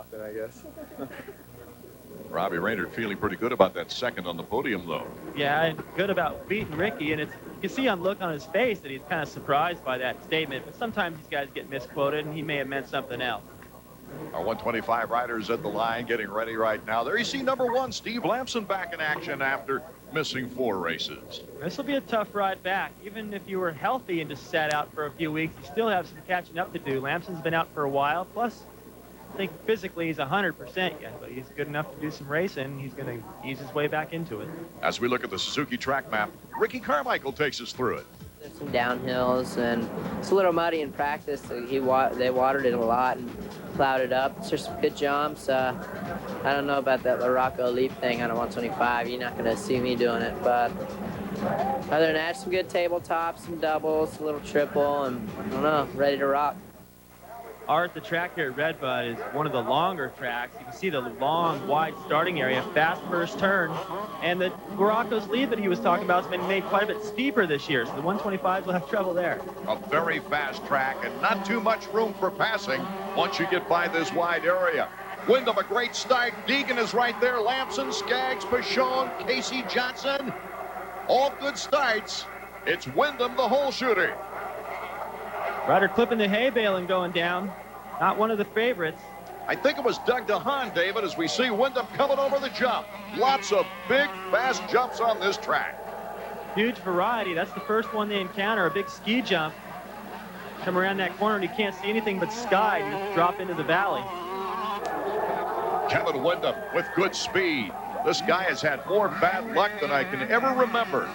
off it, I guess. Robbie Raynard feeling pretty good about that second on the podium, though. Yeah, and good about beating Ricky, and you can see on look on his face that he's kind of surprised by that statement, but sometimes these guys get misquoted, and he may have meant something else. Our 125 riders at the line getting ready right now. There you see number 1, Steve Lamson, back in action after missing 4 races. This will be a tough ride back. Even if you were healthy and just sat out for a few weeks, you still have some catching up to do. Lamson's been out for a while, plus I think physically he's 100% yet, but he's good enough to do some racing. He's going to ease his way back into it. As we look at the Suzuki track map, Ricky Carmichael takes us through it. There's some downhills, and it's a little muddy in practice. They watered it a lot and plowed it up. There's some good jumps. I don't know about that Larocco leap thing on a 125. You're not going to see me doing it, but other than that, some good tabletops, some doubles, a little triple, and I don't know, ready to rock. Art, the track here at RedBud is one of the longer tracks. You can see the long, wide starting area, fast first turn, and the Larocco's lead that he was talking about has been made quite a bit steeper this year, so the 125s will have trouble there. A very fast track and not too much room for passing once you get by this wide area. Wyndham, a great start. Deegan is right there. Lamson, Skaggs, Pashon, Casey Johnson. All good starts. It's Wyndham, the hole shooter. Ryder clipping the hay bale and going down. Not one of the favorites. I think it was Doug DeHaan, David, as we see Wyndham coming over the jump. Lots of big, fast jumps on this track. Huge variety. That's the first one they encounter, a big ski jump. Come around that corner and you can't see anything but sky and you drop into the valley. Kevin Wyndham with good speed. This guy has had more bad luck than I can ever remember.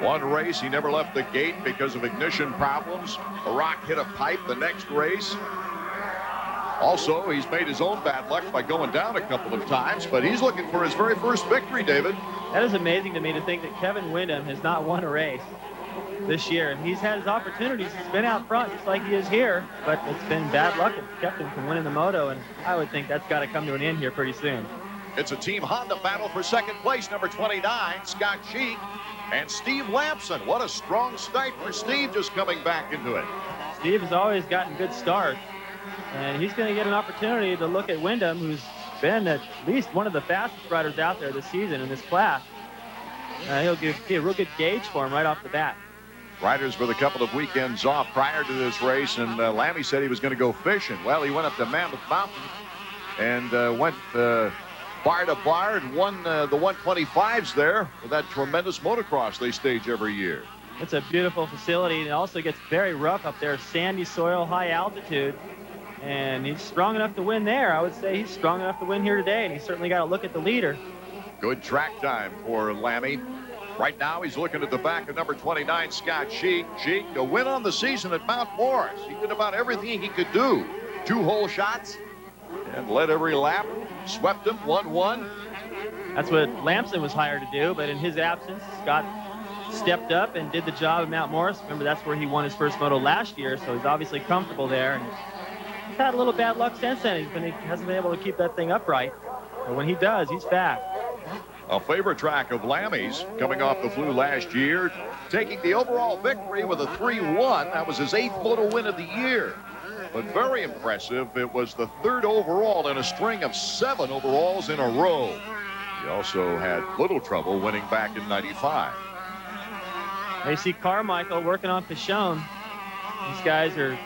One race, he never left the gate because of ignition problems. A rock hit a pipe the next race. Also, he's made his own bad luck by going down a couple of times, but he's looking for his very first victory, David. That is amazing to me to think that Kevin Wyndham has not won a race this year. He's had his opportunities. He's been out front just like he is here, but it's been bad luck. It's kept him from winning the moto, and I would think that's got to come to an end here pretty soon. It's a Team Honda battle for second place, number 29, Scott Sheik, and Steve Lamson. What a strong start for Steve, just coming back into it. Steve has always gotten good starts, and he's going to get an opportunity to look at Wyndham, who's been at least one of the fastest riders out there this season in this class. He'll be a real good gauge for him right off the bat. Riders with a couple of weekends off prior to this race, and Lammy said he was going to go fishing. Well, he went up to Mammoth Mountain and went bar to bar and won the 125s there with that tremendous motocross they stage every year. It's a beautiful facility, and it also gets very rough up there, sandy soil, high altitude, and he's strong enough to win there. I would say he's strong enough to win here today, and he's certainly got to look at the leader. Good track time for Lammy. Right now he's looking at the back of number 29, Scott Sheik. Sheik, a win on the season at Mount Morris. He did about everything he could do. 2 hole shots and led every lap. Swept him, 1-1. That's what Lamson was hired to do, but in his absence, Scott stepped up and did the job at Mount Morris. Remember, that's where he won his first moto last year, so he's obviously comfortable there. And he's had a little bad luck since then. He hasn't been able to keep that thing upright. But when he does, he's fast. A favorite track of Lammy's, coming off the flu last year, taking the overall victory with a 3-1. That was his 8th moto win of the year. But very impressive, it was the 3rd overall in a string of 7 overalls in a row. He also had little trouble winning back in '95. They see Carmichael working on Pashon. These guys are,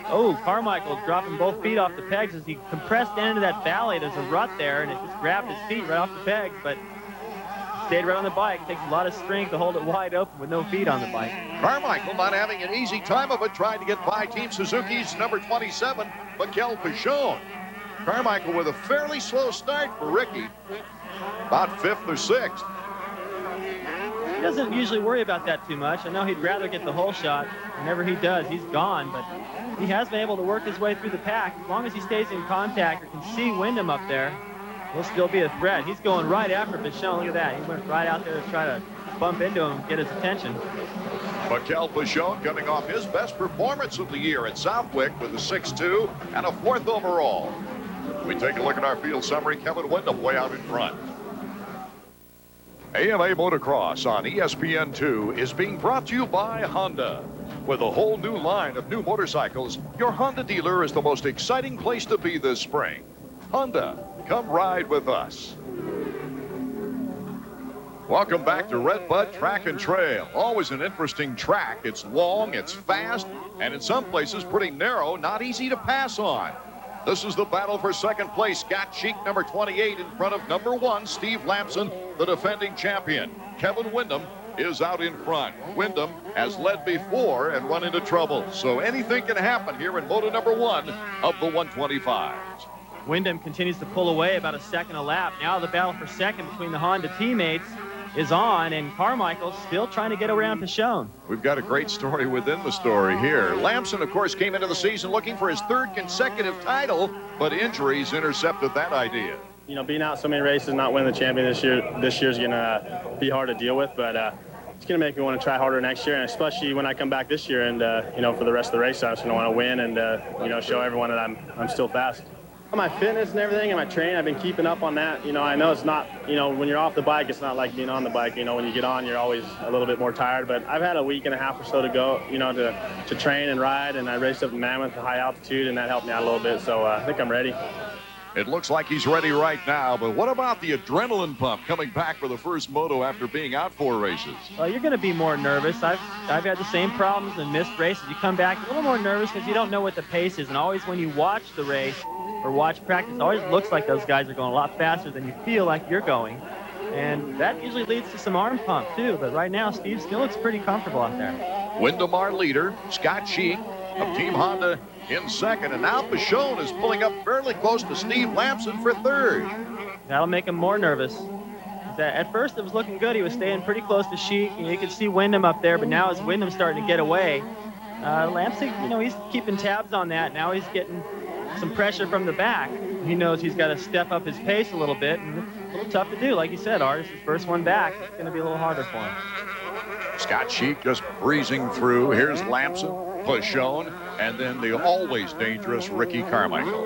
Carmichael dropping both feet off the pegs as he compressed into that valley. There's a rut there, and it just grabbed his feet right off the pegs, but stayed right on the bike. Takes a lot of strength to hold it wide open with no feet on the bike. Carmichael not having an easy time of it, trying to get by Team Suzuki's number 27, Mikel Pashon. Carmichael with a fairly slow start for Ricky, about 5th or 6th. He doesn't usually worry about that too much. I know he'd rather get the whole shot. Whenever he does, he's gone, but he has been able to work his way through the pack. As long as he stays in contact or can see Wyndham up there, he'll still be a threat. He's going right after Pashon. Look at that. He went right out there to try to bump into him and get his attention. Mikel Pashon coming off his best performance of the year at Southwick with a 6-2 and a 4th overall. We take a look at our field summary. Kevin Wyndham way out in front. AMA Motocross on ESPN2 is being brought to you by Honda. With a whole new line of new motorcycles, your Honda dealer is the most exciting place to be this spring. Honda, come ride with us. Welcome back to RedBud Track and Trail. Always an interesting track. It's long, it's fast, and in some places pretty narrow, not easy to pass on. This is the battle for second place. Scott Cheek, number 28, in front of number 1, Steve Lamson, the defending champion. Kevin Windham is out in front. Windham has led before and run into trouble, so anything can happen here in moto number 1 of the 125s. Windham continues to pull away about a second a lap. Now the battle for second between the Honda teammates is on, and Carmichael's still trying to get around Pichon. We've got a great story within the story here. Lamson, of course, came into the season looking for his 3rd consecutive title, but injuries intercepted that idea. You know, being out so many races, not winning the champion this year's going to be hard to deal with, but it's going to make me want to try harder next year, and especially when I come back this year and, you know, for the rest of the race, I just going to want to win and, you know, show everyone that I'm still fast. My fitness and everything and my training, I've been keeping up on that. You know, I know it's not, you know, when you're off the bike, it's not like being on the bike. You know, when you get on, you're always a little bit more tired. But I've had a week and a half or so to go, you know, to train and ride. And I raced up in Mammoth at high altitude, and that helped me out a little bit. So I think I'm ready. It looks like he's ready right now, but what about the adrenaline pump coming back for the first moto after being out 4 races? Well, you're going to be more nervous. I've had the same problems and missed races. You come back a little more nervous because you don't know what the pace is. And always when you watch the race or watch practice, it always looks like those guys are going a lot faster than you feel like you're going. And that usually leads to some arm pump, too. But right now, Steve still looks pretty comfortable out there. Windham, our leader. Scott Cheek of Team Honda in second. And now Pichon is pulling up fairly close to Steve Lamson for 3rd. That'll make him more nervous. At first, it was looking good. He was staying pretty close to Cheek. You could see Windham up there, but now as Windham's starting to get away, Lamson, you know, he's keeping tabs on that. Now he's getting some pressure from the back. He knows he's got to step up his pace a little bit, and it's a little tough to do. Like you said, Art, it's his first one back. It's going to be a little harder for him. Scott Cheek just breezing through. Here's Lamson, Pichon, and then the always dangerous Ricky Carmichael.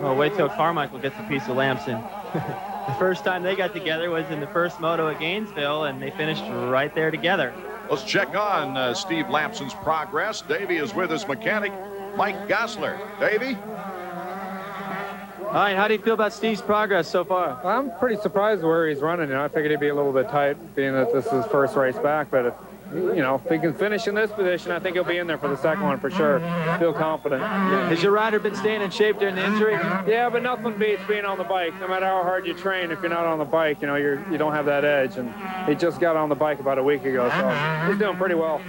Well, wait till Carmichael gets a piece of Lamson. The first time they got together was in the first moto at Gainesville, and they finished right there together. Let's check on Steve Lamson's progress. Davey is with his mechanic, Mike Gossler. Davey? All right, how do you feel about Steve's progress so far? I'm pretty surprised where he's running. You know, I figured he'd be a little bit tight, being that this is his first race back. But if, you know, if he can finish in this position, I think he'll be in there for the second one for sure. Feel confident. Has your rider been staying in shape during the injury? Yeah, but nothing beats being on the bike. No matter how hard you train, if you're not on the bike, you know, you don't have that edge. And he just got on the bike about a week ago, so he's doing pretty well.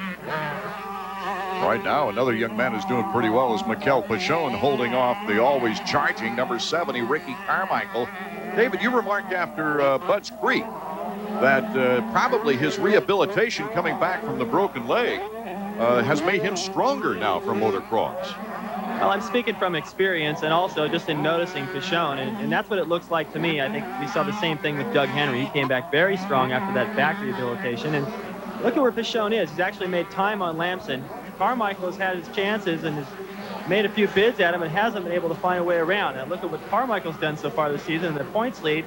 Right now, another young man who's doing pretty well is Mikel Pichon, holding off the always charging number 70, Ricky Carmichael. David, you remarked after Bud's Creek that probably his rehabilitation coming back from the broken leg has made him stronger now for motocross. Well, I'm speaking from experience and also just in noticing Pichon, and that's what it looks like to me. I think we saw the same thing with Doug Henry. He came back very strong after that back rehabilitation, and look at where Pichon is. He's actually made time on Lamson. Carmichael's had his chances and has made a few bids at him and hasn't been able to find a way around. And look at what Carmichael's done so far this season in the points lead.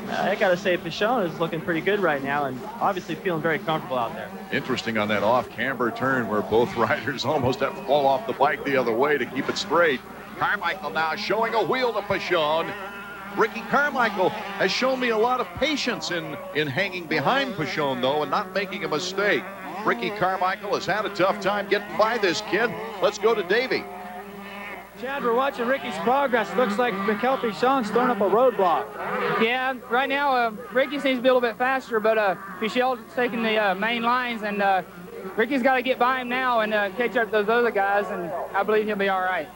I got to say, Pichon is looking pretty good right now and obviously feeling very comfortable out there. Interesting on that off-camber turn where both riders almost have to fall off the bike the other way to keep it straight. Carmichael now showing a wheel to Pichon. Ricky Carmichael has shown me a lot of patience in hanging behind Pichon, though, and not making a mistake. Ricky Carmichael has had a tough time getting by this kid. Let's go to Davey. Chad, we're watching Ricky's progress. It looks like Mikel Pichon's throwing up a roadblock. Yeah, right now Ricky seems to be a little bit faster, but Pichel's taking the main lines, and Ricky's got to get by him now and catch up to those other guys, and I believe he'll be all right.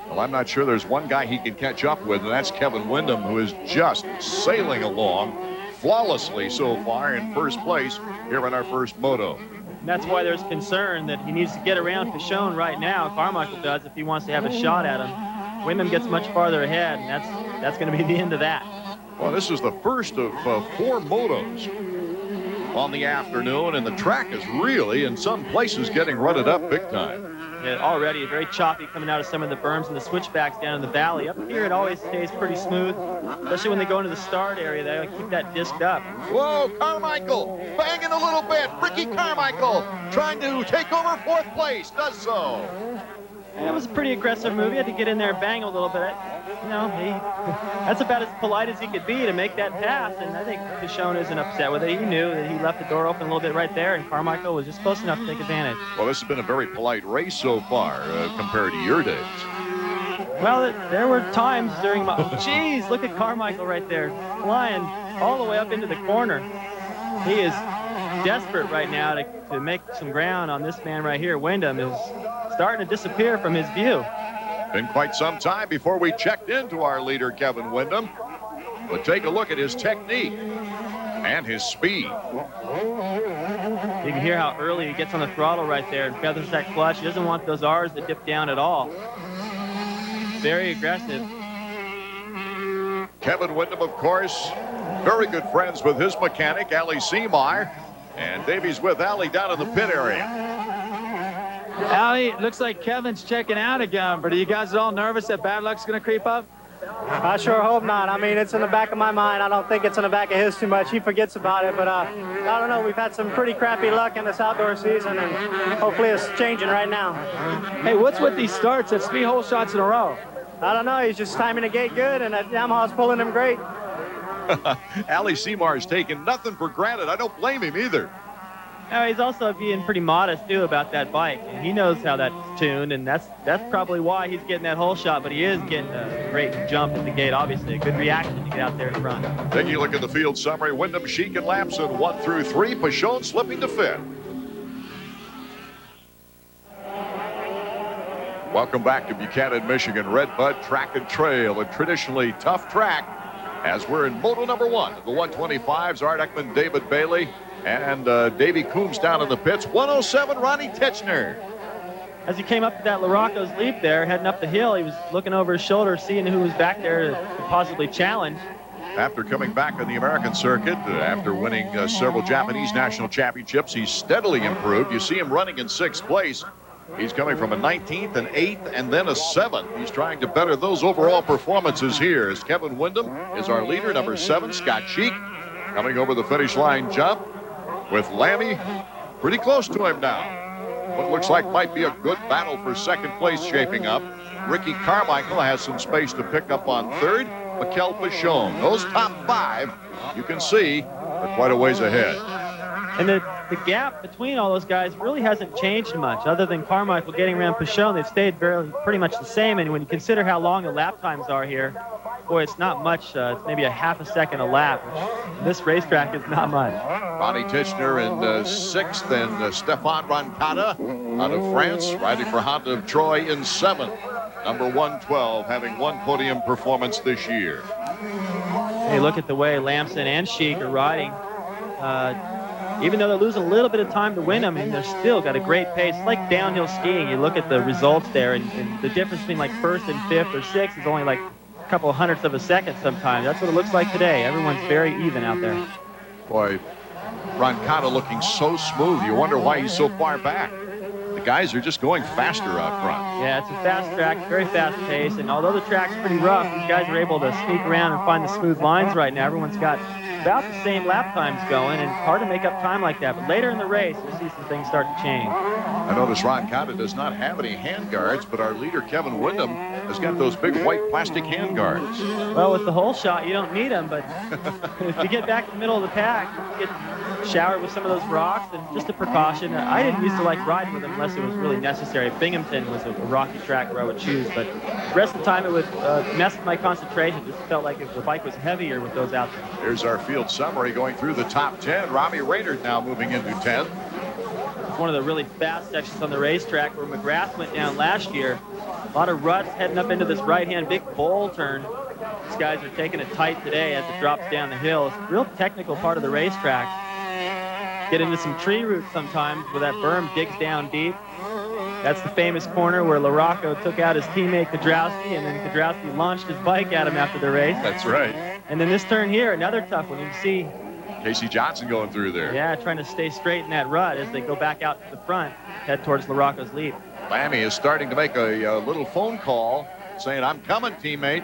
Well, I'm not sure there's one guy he can catch up with, and that's Kevin Windham, who is just sailing along flawlessly so far in first place here in our first moto. And that's why there's concern that he needs to get around Pichon right now. Carmichael does if he wants to have a shot at him. Windham gets much farther ahead, and that's going to be the end of that. Well, this is the first of 4 motos on the afternoon, and the track is really, in some places, getting rutted up big time. Yeah, already very choppy coming out of some of the berms and the switchbacks down in the valley. Up here, it always stays pretty smooth, especially when they go into the start area. They keep that disc up. Whoa, Carmichael banging a little bit. Ricky Carmichael trying to take over 4th place, does so. And it was a pretty aggressive move. He had to get in there and bang a little bit. you know, that's about as polite as he could be to make that pass, and I think Pichon isn't upset with it. He knew that he left the door open a little bit right there, and Carmichael was just close enough to take advantage. Well, this has been a very polite race so far compared to your days. Well, there were times during my... Oh, geez, look at Carmichael right there, flying all the way up into the corner. He is desperate right now to make some ground on this man right here. Wyndham is starting to disappear from his view. Been quite some time before we checked into our leader, Kevin Wyndham. But take a look at his technique and his speed. You can hear how early he gets on the throttle right there and feathers that clutch. He doesn't want those R's to dip down at all. Very aggressive. Kevin Wyndham, of course, very good friends with his mechanic, Ali Seymour. And Davies with Ali down in the pit area. Ali, looks like Kevin's checking out again, but are you guys all nervous that bad luck's going to creep up? I sure hope not. I mean, it's in the back of my mind. I don't think it's in the back of his too much. He forgets about it, but I don't know. We've had some pretty crappy luck in this outdoor season, and hopefully it's changing right now. Hey, what's with these starts? That's 3 hole shots in a row. I don't know. He's just timing the gate good, and that Yamaha's pulling him great. Ali Seymour has taken nothing for granted. I don't blame him either. No, he's also being pretty modest, too, about that bike. And he knows how that's tuned, and that's probably why he's getting that hole shot, but he is getting a great jump at the gate, obviously. A good reaction to get out there in front. Taking a look at the field summary, Wyndham, Sheik, and Lamson 1 through 3. Pichon slipping to 5th. Welcome back to Buchanan, Michigan. RedBud Track and Trail, a traditionally tough track, as we're in moto number 1 of the 125s. Art Ekman, David Bailey, and Davey Coombs down in the pits. 107, Ronnie Titchener. As he came up to that Larocco's leap there, heading up the hill, he was looking over his shoulder, seeing who was back there to possibly challenge. After coming back on the American circuit, after winning several Japanese national championships, he's steadily improved. You see him running in 6th place. He's coming from a 19th, an 8th, and then a 7th. He's trying to better those overall performances here. As Kevin Wyndham is our leader, number 7, Scott Sheik, coming over the finish line jump, with Lammy pretty close to him now. What looks like might be a good battle for 2nd place shaping up. Ricky Carmichael has some space to pick up on 3rd. Mikel Pichon. Those top 5, you can see, are quite a ways ahead. And the gap between all those guys really hasn't changed much, other than Carmichael getting around Pichon. They've stayed pretty much the same, and when you consider how long the lap times are here, boy, it's not much. It's maybe a half a second a lap, which this racetrack is not much. Ronnie Titchener in 6th, and Stéphane Rancada out of France, riding for Honda of Troy in 7th. Number 112, having 1 podium performance this year. Hey, look at the way Lamson and Sheik are riding. Even though they're losing a little bit of time to win them, and they're still got a great pace. It's like downhill skiing. You look at the results there, and the difference between like 1st and 5th or 6th is only like a couple of hundredths of a second sometimes. That's what it looks like today. Everyone's very even out there. Boy, Rancada looking so smooth. You wonder why he's so far back. The guys are just going faster out front. Yeah, it's a fast track, very fast pace, and although the track's pretty rough, these guys are able to sneak around and find the smooth lines right now. Everyone's got about the same lap times going, and hard to make up time like that. But later in the race, you'll see some things start to change. I notice Rancada does not have any hand guards, but our leader, Kevin Wyndham, has got those big white plastic hand guards. Well, with the hole shot, you don't need them, but if you get back in the middle of the pack, you get showered with some of those rocks, and just a precaution. I didn't used to like riding with them unless it was really necessary. Binghamton was a rocky track where I would choose, but the rest of the time it would mess with my concentration. Just felt like if the bike was heavier with those out there. Here's our field summary going through the top 10. Robbie Raynard now moving into 10th. It's one of the really fast sections on the racetrack where McGrath went down last year. A lot of ruts heading up into this right-hand big bowl turn. These guys are taking it tight today as it drops down the hill. It's a real technical part of the racetrack. Get into some tree roots sometimes where that berm digs down deep. That's the famous corner where Larocco took out his teammate Kudrowski, and then Kudrowski launched his bike at him after the race. That's right. And then this turn here, another tough one. You can see Casey Johnson going through there. Yeah, trying to stay straight in that rut as they go back out to the front, head towards Larocco's lead. Lammy is starting to make a little phone call saying, "I'm coming, teammate."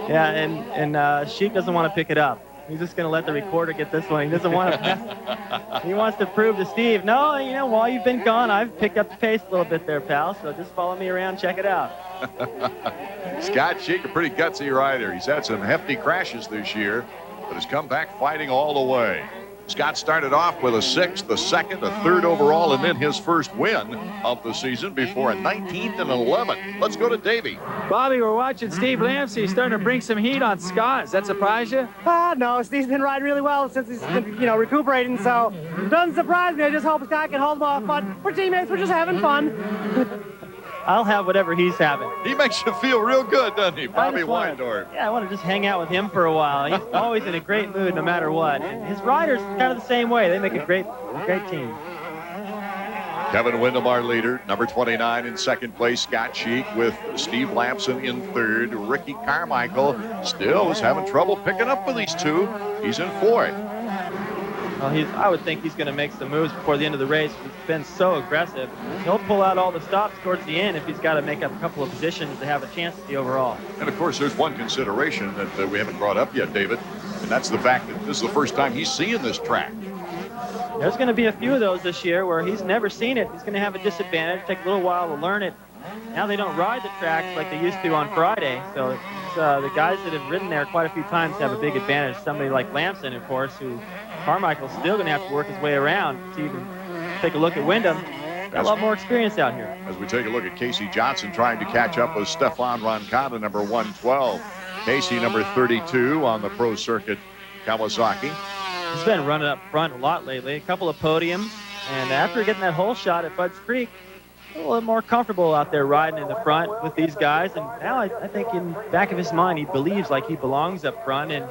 Yeah, and Sheik doesn't want to pick it up. He's just going to let the recorder get this one. He doesn't want to. He wants to prove to Steve, no, you know, while you've been gone, I've picked up the pace a little bit there, pal. So just follow me around, check it out. Scott Cheek, a pretty gutsy rider. He's had some hefty crashes this year, but has come back fighting all the way. Scott started off with a 6th, a 2nd, a 3rd overall, and then his first win of the season before a 19th and 11th. Let's go to Davey. Bobby, we're watching Steve Lamsey starting to bring some heat on Scott. Does that surprise you? No, Steve's been riding really well since he's been, recuperating, so it doesn't surprise me. I just hope Scott can hold him off, but we're teammates, we're just having fun. I'll have whatever he's having. He makes you feel real good, doesn't he, Bobby Weindorf? Yeah, I want to just hang out with him for a while. He's always in a great mood no matter what. And his riders kind of the same way. They make a great team. Kevin Windham, our leader, number 29 in 2nd place. Scott Cheek with Steve Lamson in 3rd. Ricky Carmichael still is having trouble picking up with these two. He's in 4th. Well, I would think he's going to make some moves before the end of the race. He's been so aggressive. He'll pull out all the stops towards the end if he's got to make up a couple of positions to have a chance at the overall. And, of course, there's one consideration that we haven't brought up yet, David, and that's the fact that this is the first time he's seeing this track. There's going to be a few of those this year where he's never seen it. He's going to have a disadvantage, take a little while to learn it. Now they don't ride the tracks like they used to on Friday, so the guys that have ridden there quite a few times have a big advantage. Somebody like Lamson, of course, who Carmichael's still going to have to work his way around to even take a look at Windham. Got a lot more experience out here. As we take a look at Casey Johnson trying to catch up with Stefan Roncada, number 112. Casey, number 32 on the pro circuit, Kawasaki. He's been running up front a lot lately, a couple of podiums, and after getting that hole shot at Bud's Creek, a little more comfortable out there riding in the front with these guys. And now I think in the back of his mind, he believes like he belongs up front, and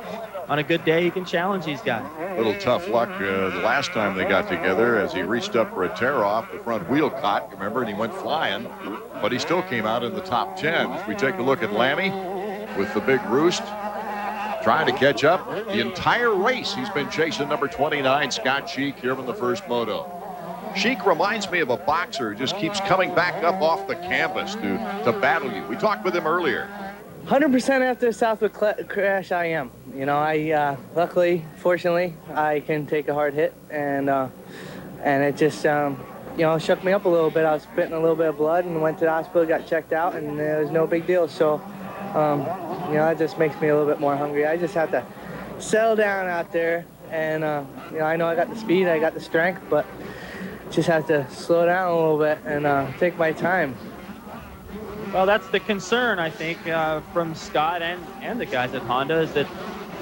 on a good day, he can challenge these guys. A little tough luck the last time they got together as he reached up for a tear-off. The front wheel caught, remember, and he went flying, but he still came out in the top 10. As we take a look at Lammy with the big roost, trying to catch up. The entire race, he's been chasing number 29, Scott Cheek, here in the first moto. Cheek reminds me of a boxer who just keeps coming back up off the canvas to battle you. We talked with him earlier. 100% after the Southwood crash, I am. Luckily, fortunately, I can take a hard hit, and it just, shook me up a little bit. I was spitting a little bit of blood and went to the hospital, got checked out, and it was no big deal. So, that just makes me a little bit more hungry. I just have to settle down out there, and, I know I got the speed, I got the strength, but just have to slow down a little bit and take my time. Well, that's the concern, I think, from Scott and the guys at Honda, is that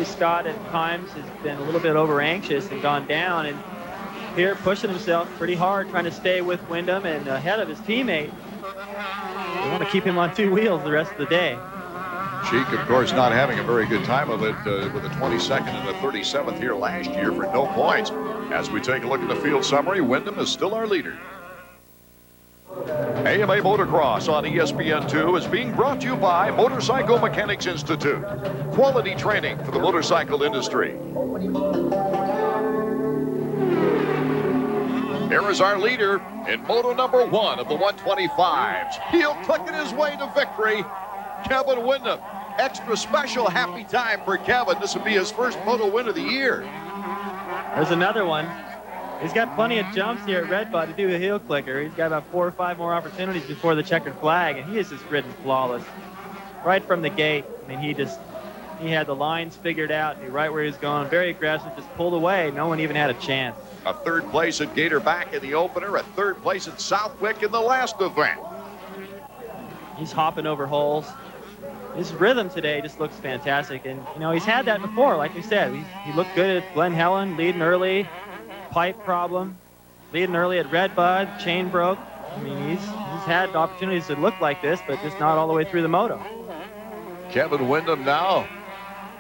Scott at times has been a little bit over anxious and gone down, and here pushing himself pretty hard, trying to stay with Windham and ahead of his teammate. They want to keep him on two wheels the rest of the day. Cheek, of course, not having a very good time of it with a 22nd and a 37th here last year for no points. As we take a look at the field summary, Windham is still our leader. AMA Motocross on ESPN2 is being brought to you by Motorcycle Mechanics Institute. Quality training for the motorcycle industry. Here is our leader in moto number 1 of the 125s. Heel clicking his way to victory, Kevin Windham. Extra special happy time for Kevin. This will be his first moto win of the year. There's another one. He's got plenty of jumps here at RedBud to do a heel clicker. He's got about 4 or 5 more opportunities before the checkered flag, and he is just ridden flawless. Right from the gate, I mean, he had the lines figured out, knew right where he was going, very aggressive, just pulled away. No one even had a chance. A 3rd place at Gatorback in the opener, a 3rd place at Southwick in the last event. He's hopping over holes. His rhythm today just looks fantastic, and he's had that before. Like we said, he looked good at Glen Helen, leading early, pipe problem, leading early at RedBud, chain broke. I mean, he's had opportunities to look like this, but just not all the way through the moto. Kevin Windham now,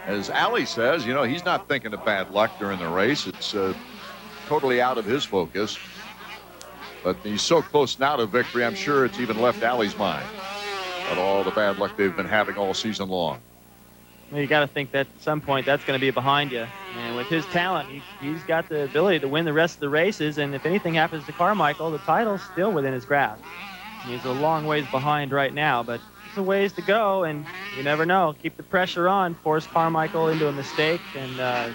as Ali says, he's not thinking of bad luck during the race. It's totally out of his focus, but he's so close now to victory. I'm sure it's even left Ali's mind at all the bad luck they've been having all season long. Well, you got to think that at some point that's going to be behind you. And with his talent, he's got the ability to win the rest of the races. And if anything happens to Carmichael, the title's still within his grasp. He's a long ways behind right now, but it's a ways to go. And you never know. Keep the pressure on, force Carmichael into a mistake, and it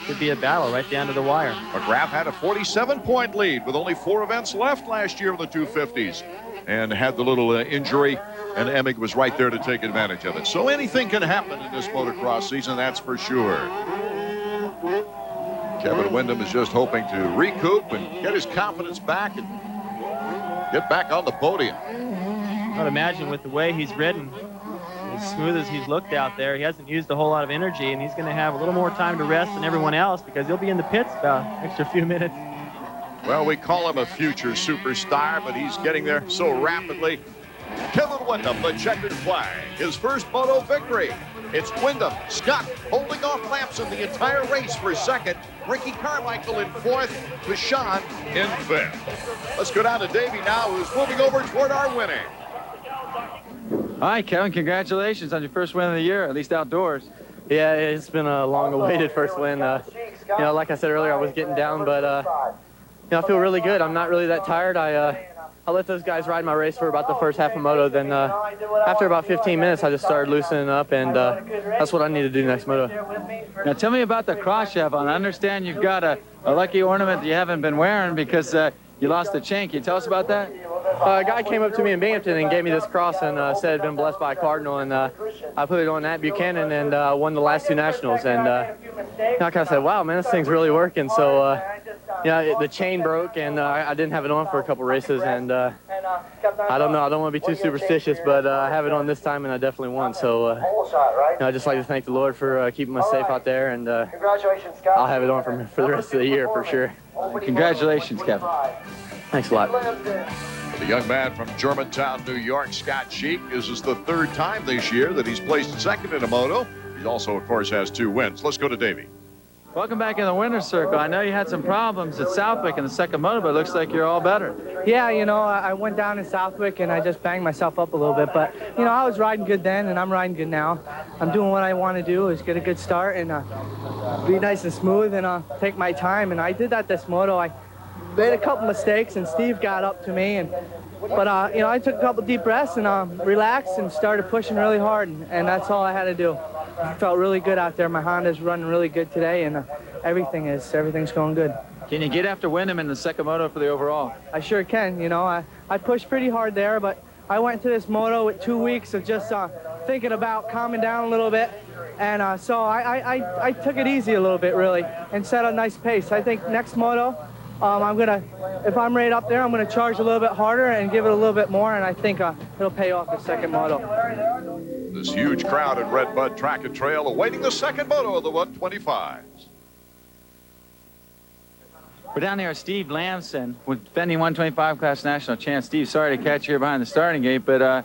could be a battle right down to the wire. McGrath had a 47-point lead with only 4 events left last year in the 250s, and had the little injury And Emig was right there to take advantage of it. So anything can happen in this motocross season, that's for sure. Kevin Windham is just hoping to recoup and get his confidence back and get back on the podium. I'd imagine with the way he's ridden, as smooth as he's looked out there, he hasn't used a whole lot of energy, and he's going to have a little more time to rest than everyone else because he'll be in the pits about an extra few minutes. Well, we call him a future superstar, but he's getting there so rapidly. Kevin Windham, the checkered flag, his first moto victory. It's Windham, Scott holding off Lamson the entire race for second. Ricky Carmichael in fourth, Bashan in fifth. Let's go down to Davey now, who's moving over toward our winning. Hi, Kevin. Congratulations on your first win of the year, at least outdoors. Yeah, it's been a long-awaited first win. You know, like I said earlier, I was getting down, but you know, I feel really good. I'm not really that tired. I let those guys ride my race for about the first half of moto. Then after about 15 minutes, I just started loosening up, and that's what I need to do next moto. Now, tell me about the cross chevron. I understand you've got a lucky ornament that you haven't been wearing because you lost the chain. Can you tell us about that? A guy came up to me in Binghamton and gave me this cross and said it'd been blessed by a cardinal, and I put it on at Buchanan and won the last two nationals. And I kind of said, wow, man, this thing's really working. So yeah, the chain broke, and I didn't have it on for a couple races, and I don't know, I don't want to be too superstitious, but I have it on this time, and I definitely won. So you know, I just like to thank the Lord for keeping us safe out there, and I'll have it on for the rest of the year for sure. Congratulations, Kevin. Thanks a lot. The young man from Germantown, New York, Scott Sheik. This is the third time this year that he's placed second in a moto. He also, of course, has 2 wins. Let's go to Davey. Welcome back in the winner's circle. I know you had some problems at Southwick in the second moto, but it looks like you're all better. Yeah, you know, I went down in Southwick and I just banged myself up a little bit. But, you know, I was riding good then and I'm riding good now. I'm doing what I want to do is get a good start and be nice and smooth and take my time. And I did that this moto. I made a couple mistakes and Steve got up to me. But you know, I took a couple deep breaths and relaxed and started pushing really hard. And that's all I had to do. I felt really good out there. My Honda's running really good today, and everything's going good. Can you get after Windham in the second moto for the overall? I sure can. You know, I pushed pretty hard there, but I went to this moto with 2 weeks of just thinking about calming down a little bit, and so I took it easy a little bit really and set a nice pace. I think next moto, if I'm right up there, I'm gonna charge a little bit harder and give it a little bit more, and I think it'll pay off the second moto. This huge crowd at RedBud Track and Trail awaiting the second moto of the 125s. We're down there with Steve Lamson, with defending 125 class national champ. Steve, sorry to catch you here behind the starting gate, but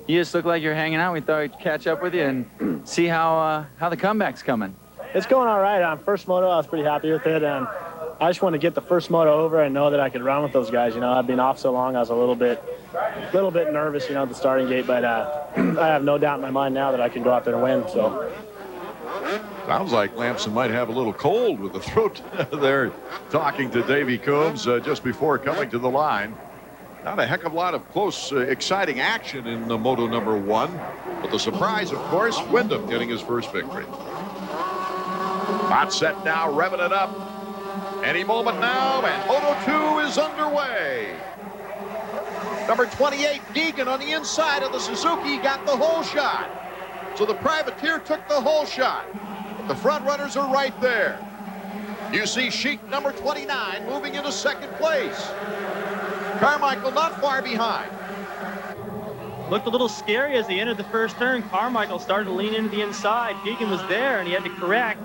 you just look like you're hanging out. We thought we'd catch up with you and see how the comeback's coming. It's going all right. On first moto, I was pretty happy with it, and I just wanted to get the first moto over and know that I could run with those guys. You know, I've been off so long, I was a little bit nervous, you know, at the starting gate, but I have no doubt in my mind now that I can go out there and win. So. Sounds like Lamson might have a little cold with the throat there, talking to Davey Coombs just before coming to the line. Not a heck of a lot of close, exciting action in the moto number 1, but the surprise, of course, Windham getting his first victory. Hot set now, revving it up. Any moment now, and Moto 2 is underway. Number 28, Deegan on the inside of the Suzuki got the whole shot. So the privateer took the whole shot. But the front runners are right there. You see Sheik, number 29, moving into second place. Carmichael not far behind. Looked a little scary as he entered the first turn. Carmichael started to lean into the inside. Deegan was there, and he had to correct.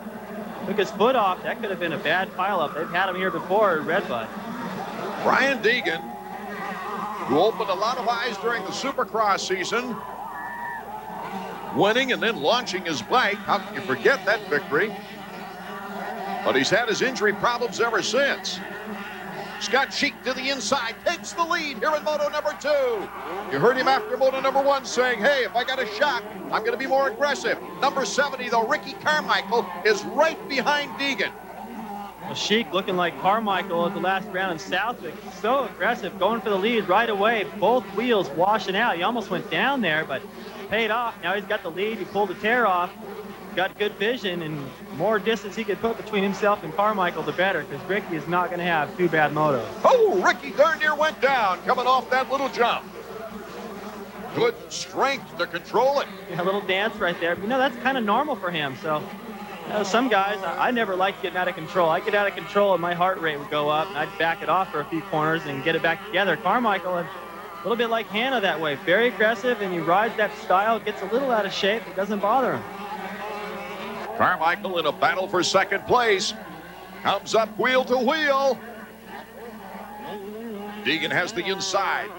Took his foot off. That could have been a bad pileup. They've had him here before at RedBud. Brian Deegan, who opened a lot of eyes during the Supercross season, winning and then launching his bike. How can you forget that victory? But he's had his injury problems ever since. Scott Sheik to the inside, takes the lead here in moto number 2. You heard him after moto number 1 saying, hey, if I got a shot, I'm going to be more aggressive. Number 70, though, Ricky Carmichael is right behind Deegan. Well, Sheik looking like Carmichael at the last round in Southwick. So aggressive, going for the lead right away. Both wheels washing out. He almost went down there, but paid off. Now he's got the lead. He pulled the tear off. Got good vision, and more distance he could put between himself and Carmichael, the better, because Ricky is not going to have 2 bad motos. Oh, Ricky darn near went down coming off that little jump. good strength to control it. A little dance right there. You know, that's kind of normal for him. So some guys, I never liked getting out of control. I'd get out of control and my heart rate would go up, and I'd back it off for a few corners and get it back together. Carmichael, a little bit like Hannah that way. Very aggressive, and he rides that style, gets a little out of shape. It doesn't bother him. Carmichael in a battle for second place. Comes up wheel to wheel. Deegan has the inside.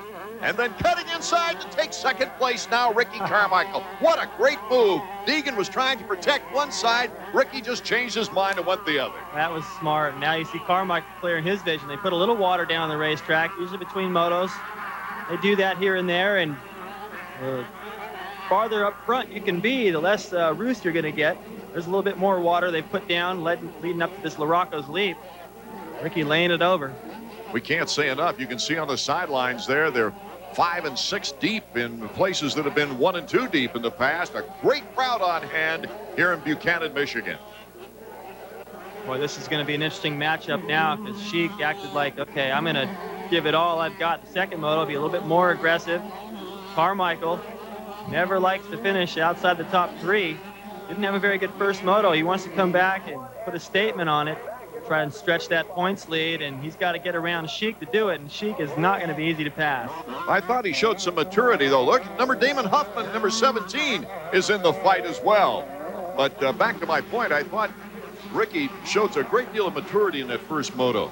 And then cutting inside to take second place now, Ricky Carmichael. What a great move. Deegan was trying to protect one side. Ricky just changed his mind and went the other. That was smart. Now you see Carmichael clearing his vision. They put a little water down the racetrack, usually between motos. They do that here and there, and the farther up front you can be, the less roost you're going to get. There's a little bit more water they put down leading up to this Larocco's Leap. Ricky laying it over. We can't say enough. You can see on the sidelines there, they're 5 and 6 deep in places that have been 1 and 2 deep in the past. A great crowd on hand here in Buchanan, Michigan. Boy, this is going to be an interesting matchup now because Sheik acted like, okay, I'm going to give it all I've got. The second moto, be a little bit more aggressive. Carmichael never likes to finish outside the top 3. Didn't have a very good first moto. He wants to come back and put a statement on it, try and stretch that points lead, and he's got to get around Sheik to do it, and Sheik is not going to be easy to pass. I thought he showed some maturity, though. Look, Damon Huffman, number 17, is in the fight as well. But back to my point, I thought Ricky showed a great deal of maturity in that first moto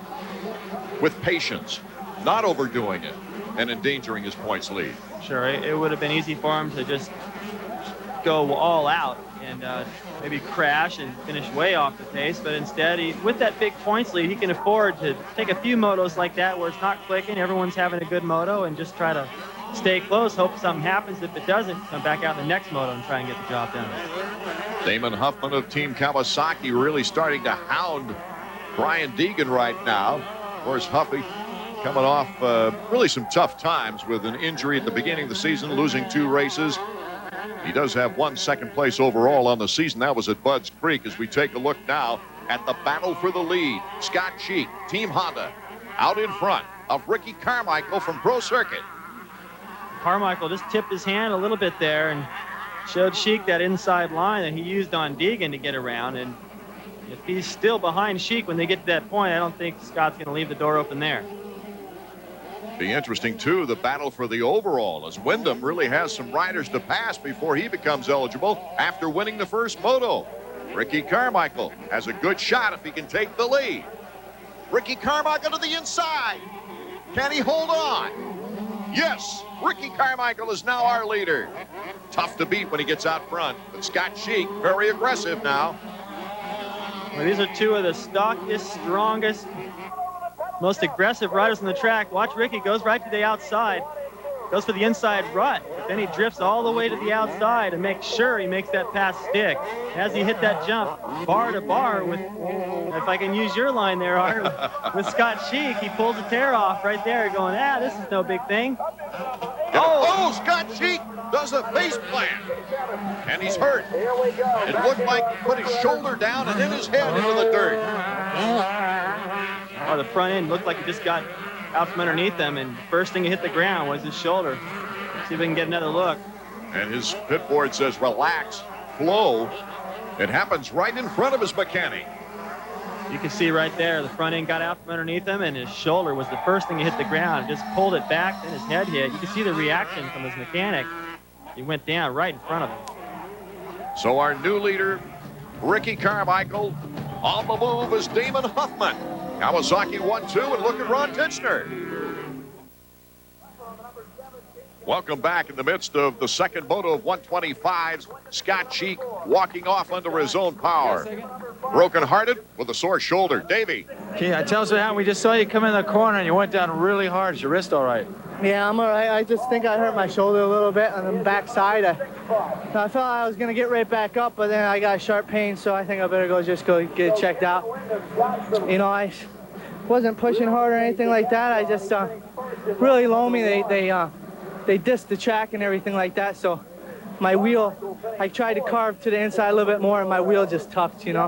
with patience, not overdoing it and endangering his points lead. Sure, it would have been easy for him to just go all out and maybe crash and finish way off the pace, but instead, with that big points lead, he can afford to take a few motos like that where it's not clicking, everyone's having a good moto, and just try to stay close, hope something happens. If it doesn't, come back out in the next moto and try and get the job done. Damon Huffman of Team Kawasaki really starting to hound Brian Deegan right now. Of course, Huffy coming off really some tough times with an injury at the beginning of the season, losing 2 races. He does have 1 second place overall on the season. That was at Budds Creek. As we take a look now at the battle for the lead, Scott Sheik, Team Honda, out in front of Ricky Carmichael from Pro Circuit. Carmichael just tipped his hand a little bit there and showed Sheik that inside line that he used on Deegan to get around. And if he's still behind Sheik when they get to that point, I don't think Scott's going to leave the door open there. Be interesting, too, the battle for the overall, as Wyndham really has some riders to pass before he becomes eligible after winning the first moto. Ricky Carmichael has a good shot if he can take the lead. Ricky Carmichael to the inside. Can he hold on? Yes, Ricky Carmichael is now our leader. Tough to beat when he gets out front, but Scott Sheik, very aggressive now. Well, these are 2 of the stockiest, strongest, most aggressive riders on the track. Watch Ricky, goes right to the outside, goes for the inside rut, but then he drifts all the way to the outside and makes sure he makes that pass stick. As he hit that jump bar to bar with, if I can use your line there, Art, with Scott Sheik, he pulls a tear off right there going, this is no big thing. Oh, Scott Sheik does a face plant, and he's hurt. It looked like he put his shoulder down and then his head into the dirt. The front end looked like it just got out from underneath them, and the first thing that hit the ground was his shoulder. See if we can get another look. And his pit board says, relax, flow. It happens right in front of his mechanic. You can see right there, the front end got out from underneath him, and his shoulder was the first thing to hit the ground. Just pulled it back, then his head hit. You can see the reaction from his mechanic. He went down right in front of him. So our new leader, Ricky Carmichael, on the move is Damon Huffman. Kawasaki 1-2, and look at Ron Titchener. Welcome back in the midst of the second moto of 125s. Scott Sheik walking off under his own power. Broken-hearted with a sore shoulder. Davey. Okay, tell us what happened. We just saw you come in the corner and you went down really hard. Is your wrist all right? Yeah, I'm all right. I just think I hurt my shoulder a little bit on the backside. I thought I was going to get right back up, but then I got sharp pain, so I think I better go get it checked out. You know, I wasn't pushing hard or anything like that. I just really loamy. They dissed the track and everything like that, so my wheel, I tried to carve to the inside a little bit more, and my wheel just tucked, you know.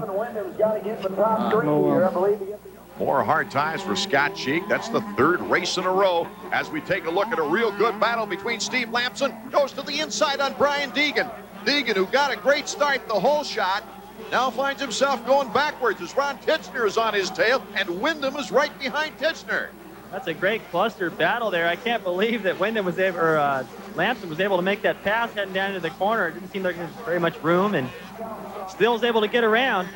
More hard times for Scott Cheek. That's the third race in a row as we take a look at a real good battle between Steve Lamson. Goes to the inside on Brian Deegan. Deegan, who got a great start the whole shot, now finds himself going backwards as Ron Titchener is on his tail, and Wyndham is right behind Titchener. That's a great cluster battle there. I can't believe that Lamson was able to make that pass heading down into the corner. It didn't seem like there was very much room, and still was able to get around.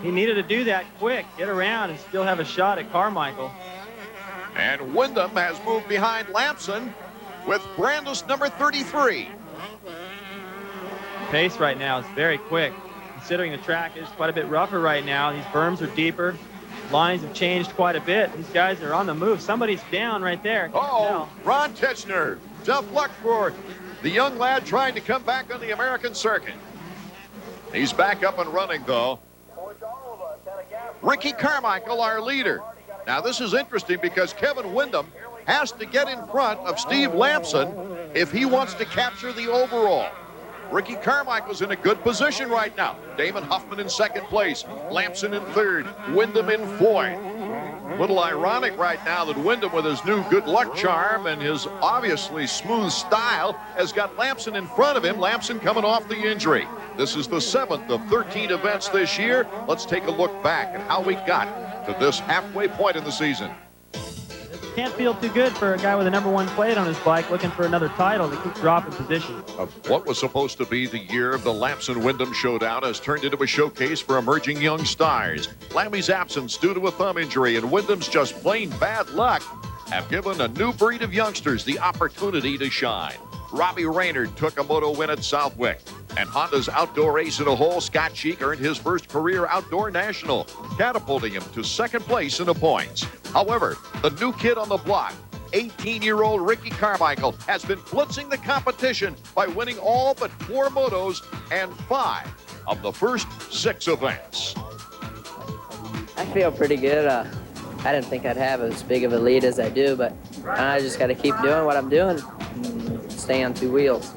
He needed to do that quick, get around, and still have a shot at Carmichael. And Wyndham has moved behind Lamson with Brandis number 33. Pace right now is very quick, considering the track is quite a bit rougher right now. These berms are deeper. Lines have changed quite a bit. These guys are on the move. Somebody's down right there. Oh, Ron Titchener. Tough luck for the young lad trying to come back on the American circuit. He's back up and running, though. Ricky Carmichael, our leader. Now, this is interesting because Kevin Wyndham has to get in front of Steve Lamson if he wants to capture the overall. Ricky Carmichael's in a good position right now. Damon Huffman in second place. Lamson in third. Wyndham in fourth. Little ironic right now that Wyndham, with his new good luck charm and his obviously smooth style, has got Lamson in front of him. Lamson coming off the injury. This is the 7th of 13 events this year. Let's take a look back at how we got to this halfway point in the season. Can't feel too good for a guy with a #1 plate on his bike looking for another title to keep dropping position. What was supposed to be the year of the Lamson-Wyndham showdown has turned into a showcase for emerging young stars. Lammy's absence due to a thumb injury and Wyndham's just plain bad luck have given a new breed of youngsters the opportunity to shine. Robbie Raynard took a moto win at Southwick. And Honda's outdoor ace in a hole, Scott Cheek, earned his first career outdoor national, catapulting him to second place in the points. However, the new kid on the block, 18-year-old Ricky Carmichael, has been blitzing the competition by winning all but 4 motos and 5 of the first 6 events. I feel pretty good. I didn't think I'd have as big of a lead as I do, but I just got to keep doing what I'm doing and stay on 2 wheels.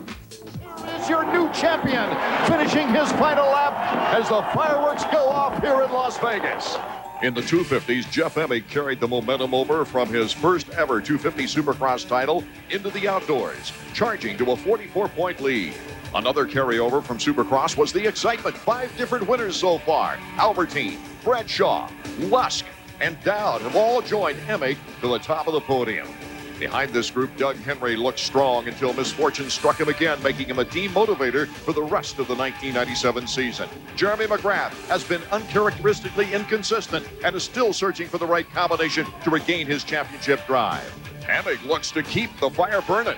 Your new champion, finishing his final lap as the fireworks go off here in Las Vegas. In the 250s, Jeff Emig carried the momentum over from his first ever 250 Supercross title into the outdoors, charging to a 44-point lead. Another carryover from Supercross was the excitement. 5 different winners so far. Albertine, Bradshaw, Lusk, and Dowd have all joined Emig to the top of the podium. Behind this group, Doug Henry looked strong until misfortune struck him again, making him a team motivator for the rest of the 1997 season. Jeremy McGrath has been uncharacteristically inconsistent and is still searching for the right combination to regain his championship drive. Emig looks to keep the fire burning.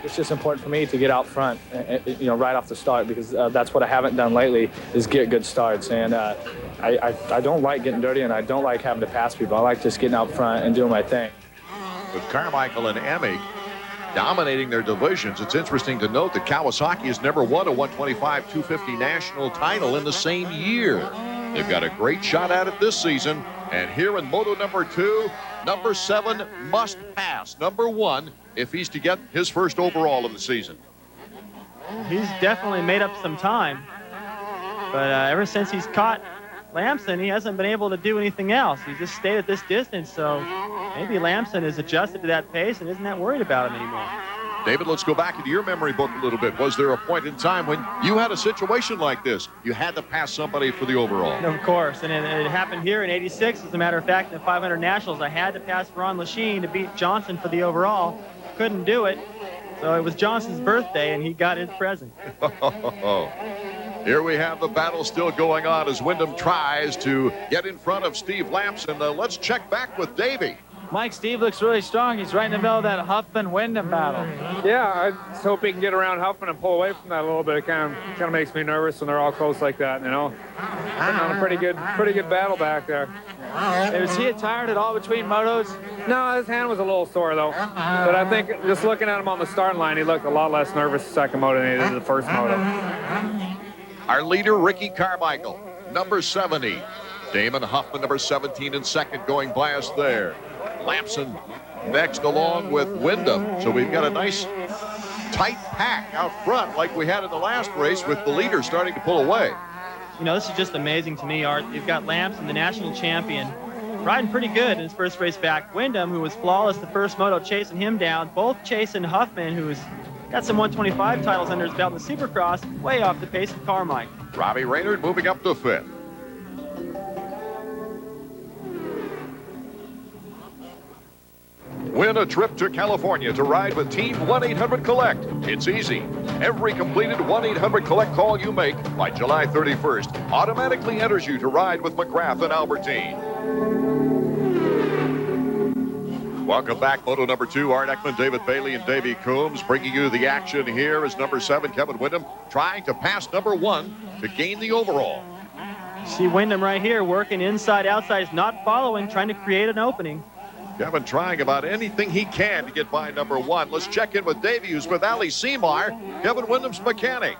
It's just important for me to get out front, right off the start, because that's what I haven't done lately, is get good starts. And I don't like getting dirty, and I don't like having to pass people. I like just getting out front and doing my thing. With Carmichael and Emig dominating their divisions, it's interesting to note that Kawasaki has never won a 125 250 national title in the same year. They've got a great shot at it this season, and here in Moto number 2, number 7 must pass number 1 if he's to get his first overall of the season. He's definitely made up some time, but ever since he's caught Lamson, he hasn't been able to do anything else. He just stayed at this distance, so maybe Lamson has adjusted to that pace and isn't that worried about him anymore. David, let's go back into your memory book a little bit. Was there a point in time when you had a situation like this? You had to pass somebody for the overall. Of course, and it happened here in '86. As a matter of fact, in the 500 Nationals, I had to pass Ron Lachine to beat Johnson for the overall. Couldn't do it, so it was Johnson's birthday, and he got his present. Here we have the battle still going on as Wyndham tries to get in front of Steve Lamson. Let's check back with Davey. Mike, Steve looks really strong. He's right in the middle of that Huffman-Wyndham battle. Yeah, I just hope he can get around Huffman and pull away from that a little bit. It kind of makes me nervous when they're all close like that, Putting on a pretty good battle back there. Was he tired at all between motos? No, his hand was a little sore, though. But I think just looking at him on the starting line, he looked a lot less nervous the second moto than he did the first moto. Our leader, Ricky Carmichael, number 70. Damon Huffman, number 17 in second, going by us there. Lamson next along with Wyndham. So we've got a nice tight pack out front like we had in the last race with the leader starting to pull away. you know, this is just amazing to me, Art. You've got Lamson, the national champion, riding pretty good in his first race back. Wyndham, who was flawless the first moto, chasing him down. Both chasing Huffman, who's got some 125 titles under his belt in the Supercross, way off the pace of Carmichael. Robbie Raynard moving up to 5th. Win a trip to California to ride with Team 1-800-COLLECT. It's easy. Every completed 1-800-COLLECT call you make by July 31st automatically enters you to ride with McGrath and Albertine. Welcome back, Moto number 2. Art Ekman, David Bailey, and Davey Coombs bringing you the action here as number 7, Kevin Wyndham, trying to pass number 1 to gain the overall. See Wyndham right here working inside, outside. He's not following, trying to create an opening. Kevin trying about anything he can to get by number 1. Let's check in with Davey, who's with Ali Seymour, Kevin Wyndham's mechanic.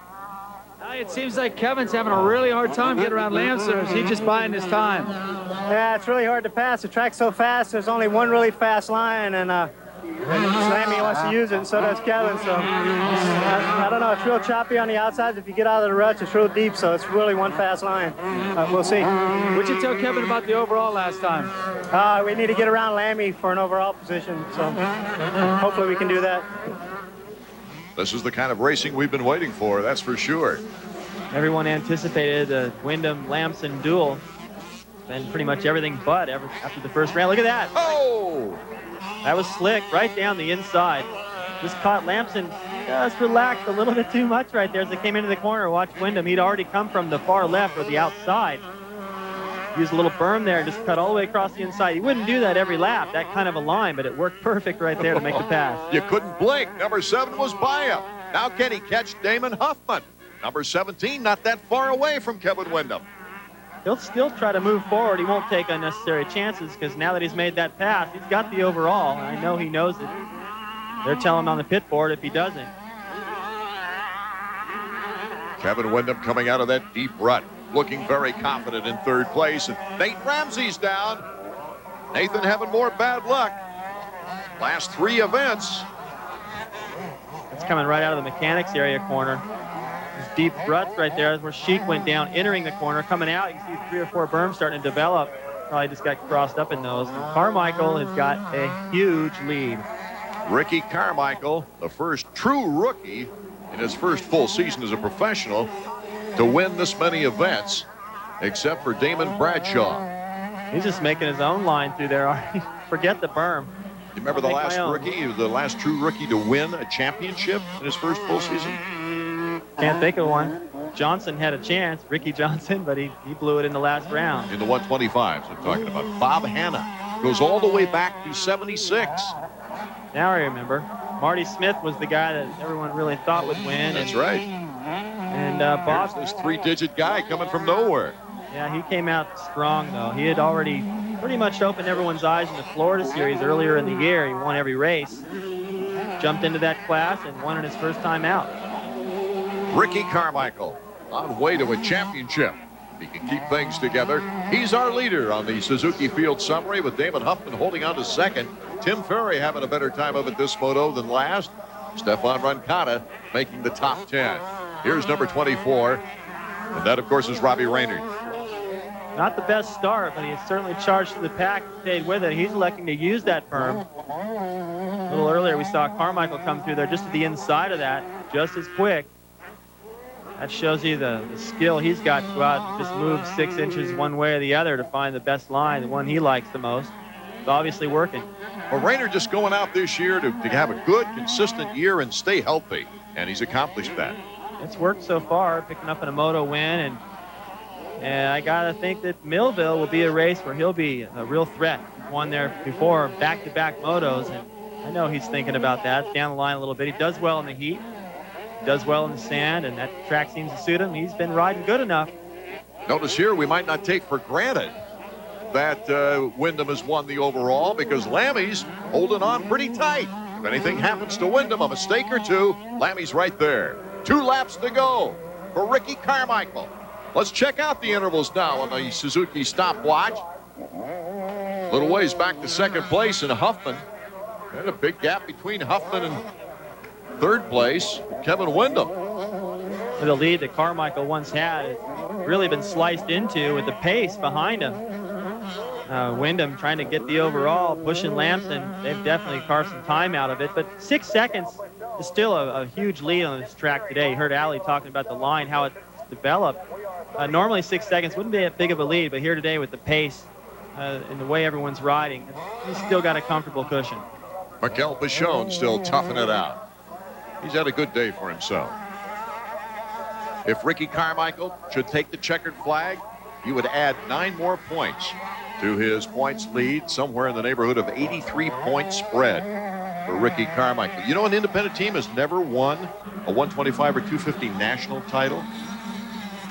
It seems like Kevin's having a really hard time getting around Lamson. He's just buying his time. Yeah, it's really hard to pass. The track's so fast. There's only one really fast line, and Slammy wants to use it, and so does Kevin. So I don't know. It's real choppy on the outside. If you get out of the ruts, it's real deep, so it's really one fast line. We'll see. What'd you tell Kevin about the overall last time? We need to get around Lammy for an overall position, so hopefully we can do that. This is the kind of racing we've been waiting for, that's for sure. Everyone anticipated the Wyndham-Lamson duel. And pretty much everything but after the first round. Look at that. Oh! That was slick, right down the inside. Just caught Lamson just relaxed a little bit too much right there as they came into the corner. Watch Wyndham. He'd already come from the far left or the outside. Used a little berm there and just cut all the way across the inside. He wouldn't do that every lap, that kind of a line, but it worked perfect right there to make the pass. You couldn't blink. Number 7 was by him. Now can he catch Damon Huffman? Number 17, not that far away from Kevin Wyndham. He'll still try to move forward. He won't take unnecessary chances because now that he's made that pass, he's got the overall. And I know he knows it. They're telling him on the pit board if he doesn't. Kevin Wyndham coming out of that deep rut, looking very confident in 3rd place. And Nate Ramsey's down. Nathan having more bad luck. Last 3 events. It's coming right out of the mechanics area corner. These deep ruts right there where Sheik went down, entering the corner. Coming out, you can see 3 or 4 berms starting to develop. Probably just got crossed up in those. And Carmichael has got a huge lead. Ricky Carmichael, the first true rookie in his first full season as a professional to win this many events, except for Damon Bradshaw. He's just making his own line through there. Forget the berm. You remember the last rookie? He was the last true rookie to win a championship in his first full season? Can't think of one. Johnson had a chance, Ricky Johnson, but he blew it in the last round. In the 125s, I'm talking about. Bob Hanna goes all the way back to 76. Now I remember. Marty Smith was the guy that everyone really thought would win. That's right. And Bob, this 3-digit guy coming from nowhere. Yeah, he came out strong, though. He had already pretty much opened everyone's eyes in the Florida Series earlier in the year. He won every race. Jumped into that class and won it his first time out. Ricky Carmichael on way to a championship. He can keep things together. He's our leader on the Suzuki Field Summary with Damon Huffman holding on to 2nd. Tim Ferry having a better time of it this moto than last. Stefan Roncada making the top 10. Here's number 24. And that, of course, is Robbie Raynard. Not the best start, but he certainly charged to the pack, stayed with it. He's electing to use that berm. A little earlier, we saw Carmichael come through there just to the inside of that, just as quick. That shows you the skill he's got to go out and just move 6 inches one way or the other to find the best line, the one he likes the most. It's obviously working. Well, Raynard just going out this year to have a good, consistent year and stay healthy, and he's accomplished that. It's worked so far, picking up an moto win, and I got to think that Millville will be a race where he'll be a real threat. He's won there before, back-to-back motos, and I know he's thinking about that down the line a little bit. He does well in the heat, does well in the sand, and that track seems to suit him. He's been riding good enough. Notice here we might not take for granted that Wyndham has won the overall because Lammy's holding on pretty tight. If anything happens to Wyndham, a mistake or two, Lammy's right there. 2 laps to go for Ricky Carmichael. Let's check out the intervals now on the Suzuki stopwatch. Little ways back to 2nd place in Huffman. And a big gap between Huffman and 3rd place, Kevin Wyndham. Look with a lead that Carmichael once had. It's really been sliced into with the pace behind him. Wyndham trying to get the overall, pushing Lamson. They've definitely carved some time out of it, but 6 seconds is still a huge lead on this track today. You heard Allie talking about the line, how it's developed. Normally 6 seconds wouldn't be that big of a lead, but here today with the pace and the way everyone's riding, he's still got a comfortable cushion. Miguel Bichon still toughing it out. He's had a good day for himself. If Ricky Carmichael should take the checkered flag, he would add 9 more points to his points lead, somewhere in the neighborhood of 83-point spread for Ricky Carmichael. You know, an independent team has never won a 125 or 250 national title.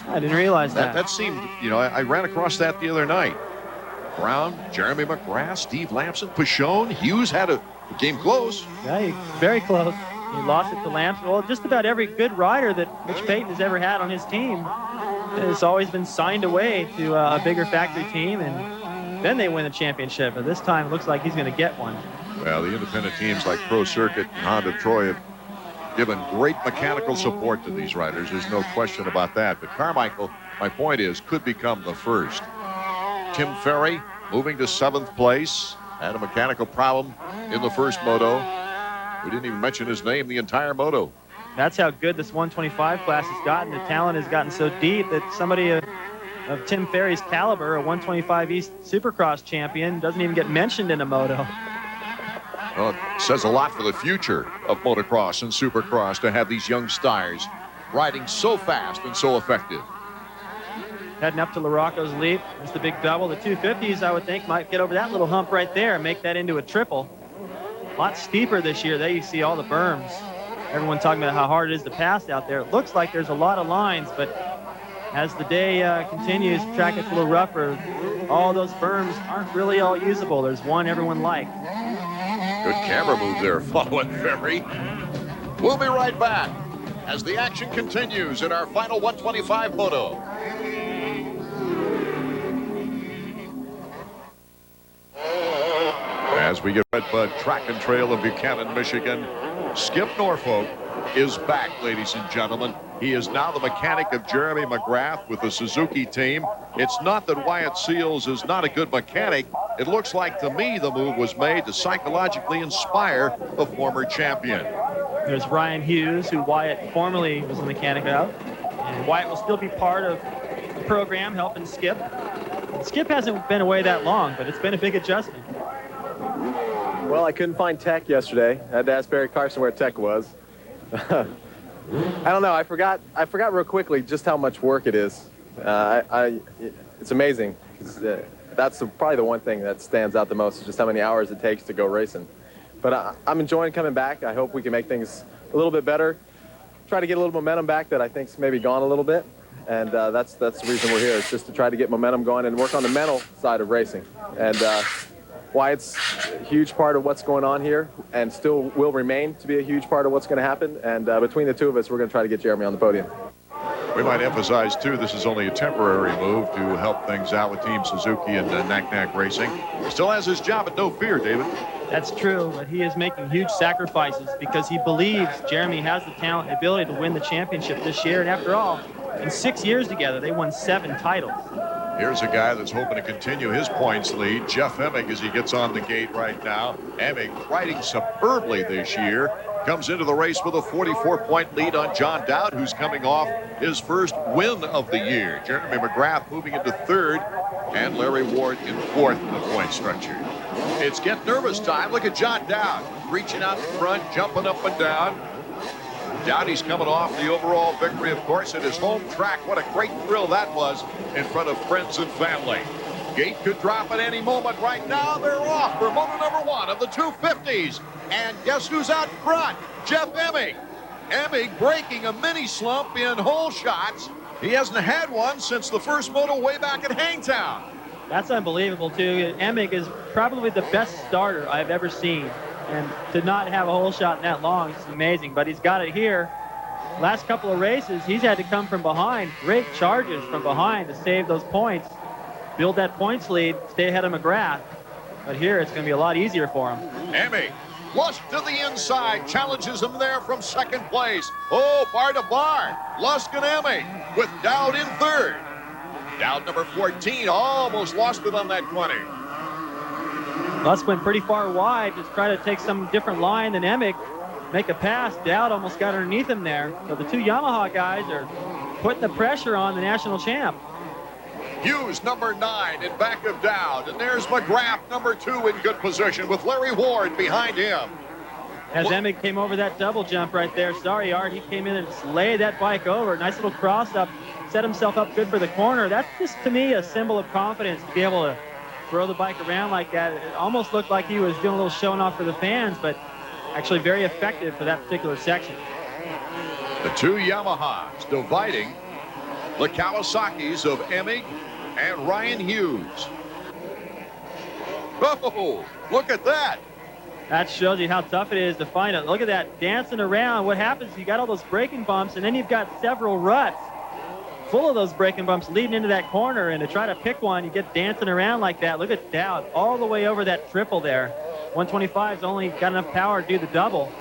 I didn't realize that. That seemed, you know, I ran across that the other night. Brown, Jeremy McGrath, Steve Lamson, Pichon, Hughes had a game close. Yeah, very close. He lost it to Lamson. Well, just about every good rider that Mitch Payton has ever had on his team has always been signed away to a bigger factory team, and then they win the championship. But this time it looks like he's going to get one. Well, the independent teams like Pro Circuit and Honda Troy have given great mechanical support to these riders. There's no question about that. But Carmichael, my point is, could become the first. Tim Ferry moving to 7th place. Had a mechanical problem in the first moto. We didn't even mention his name the entire moto. That's how good this 125 class has gotten. The talent has gotten so deep that somebody of Tim Ferry's caliber, a 125 East Supercross champion, doesn't even get mentioned in a moto. Well, it says a lot for the future of motocross and supercross to have these young stars riding so fast and so effective. Heading up to Larocco's Leap. It's the big double. The 250s, I would think, might get over that little hump right there and make that into a triple. A lot steeper this year. There you see all the berms. Everyone talking about how hard it is to pass out there. It looks like there's a lot of lines, but as the day continues, the track gets a little rougher. All those berms aren't really all usable. There's one everyone likes. Good camera move there, following Ferry. We'll be right back as the action continues in our final 125 moto. As we get RedBud Track and Trail of Buchanan, Michigan, Skip Norfolk is back, ladies and gentlemen. He is now the mechanic of Jeremy McGrath with the Suzuki team. It's not that Wyatt Seals is not a good mechanic. It looks like to me the move was made to psychologically inspire the former champion. There's Ryan Hughes, who Wyatt formerly was a mechanic of. And Wyatt will still be part of the program, helping Skip. Skip hasn't been away that long, but it's been a big adjustment. Well, I couldn't find Tech yesterday. I had to ask Barry Carson where Tech was. I don't know. I forgot real quickly just how much work it is. It's amazing. That's probably the one thing that stands out the most, is just how many hours it takes to go racing. But I'm enjoying coming back. I hope we can make things a little bit better. Try to get a little momentum back that I think's maybe gone a little bit. And that's the reason we're here. It's just to try to get momentum going and work on the mental side of racing. And Wyatt's a huge part of what's going on here, and still will remain to be a huge part of what's going to happen. And between the two of us, we're going to try to get Jeremy on the podium. We might emphasize, too, this is only a temporary move to help things out with Team Suzuki and Knack Racing. Still has his job at no fear, David. That's true, but he is making huge sacrifices because he believes Jeremy has the talent and ability to win the championship this year. And after all, in 6 years together, they won 7 titles. Here's a guy that's hoping to continue his points lead, Jeff Emig, as he gets on the gate right now. Emig riding superbly this year. Comes into the race with a 44-point lead on John Dowd, who's coming off his first win of the year. Jeremy McGrath moving into 3rd, and Larry Ward in 4th in the point structure. It's get nervous time. Look at John Dowd reaching out in front, jumping up and down. Dowdy's coming off the overall victory, of course, at his home track. What a great thrill that was in front of friends and family. Gate could drop at any moment right now. They're off for moto number 1 of the 250s. And guess who's out front? Jeff Emig. Emig breaking a mini slump in hole shots. He hasn't had one since the first moto way back at Hangtown. That's unbelievable, too. Emig is probably the best starter I've ever seen. And to not have a hole shot in that long is amazing. But he's got it here. Last couple of races, he's had to come from behind. Great charges from behind to save those points. Build that points lead, stay ahead of McGrath. But here it's going to be a lot easier for him. Emig Lusk to the inside, challenges him there from second place. Oh, bar to bar. Lusk and Emig with Dowd in third. Dowd number 14 almost lost it on that 20. Lusk went pretty far wide, just try to take some different line than Emig. Make a pass. Dowd almost got underneath him there. So the two Yamaha guys are putting the pressure on the national champ. Hughes, number 9, in back of Dowd. And there's McGrath, number 2, in good position with Larry Ward behind him. As Emig came over that double jump right there, sorry, Art, he came in and just laid that bike over. Nice little cross up, set himself up good for the corner. That's just, to me, a symbol of confidence to be able to throw the bike around like that. It almost looked like he was doing a little showing off for the fans, but actually very effective for that particular section. The two Yamahas dividing the Kawasaki's of Emig and Ryan Hughes. Oh, look at that. That shows you how tough it is to find it. Look at that, dancing around. What happens, you got all those braking bumps, and then you've got several ruts full of those braking bumps leading into that corner, and to try to pick one, you get dancing around like that. Look at Dowd all the way over that triple there. 125's only got enough power to do the double.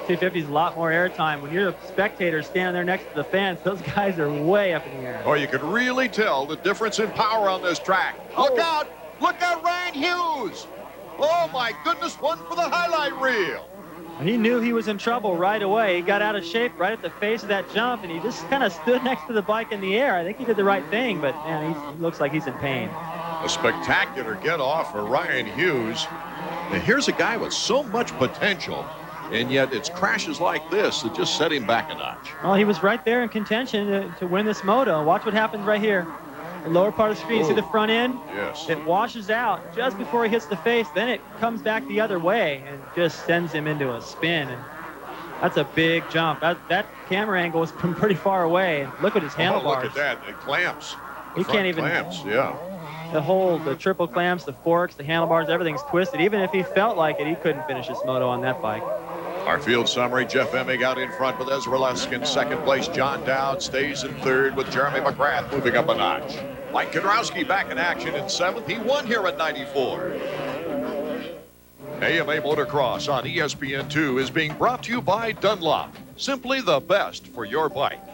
250's a lot more airtime. When you're a spectator standing there next to the fans, those guys are way up in the air. Oh, you can really tell the difference in power on this track. Look out! Look out, Ryan Hughes! Oh, my goodness, one for the highlight reel. He knew he was in trouble right away. He got out of shape right at the face of that jump, and he just kind of stood next to the bike in the air. I think he did the right thing, but, man, he looks like he's in pain. A spectacular get-off for Ryan Hughes. And here's a guy with so much potential, and yet it's crashes like this that just set him back a notch. Well, he was right there in contention to win this moto. Watch what happens right here. The lower part of the screen, see the front end? Yes. It washes out just before he hits the face. Then it comes back the other way and just sends him into a spin. And that's a big jump. That camera angle is from pretty far away. And look at his handlebars. Oh, look at that. It clamps. He can't even. Clamps, yeah. The triple clamps, the forks, the handlebars, everything's twisted. Even if he felt like it, he couldn't finish this moto on that bike. Our field summary, Jeff Emig out in front with Ezra Lusk in second place. John Dowd stays in third with Jeremy McGrath moving up a notch. Mike Kudrowski back in action in seventh. He won here at 94. AMA Motocross on ESPN2 is being brought to you by Dunlop. Simply the best for your bike.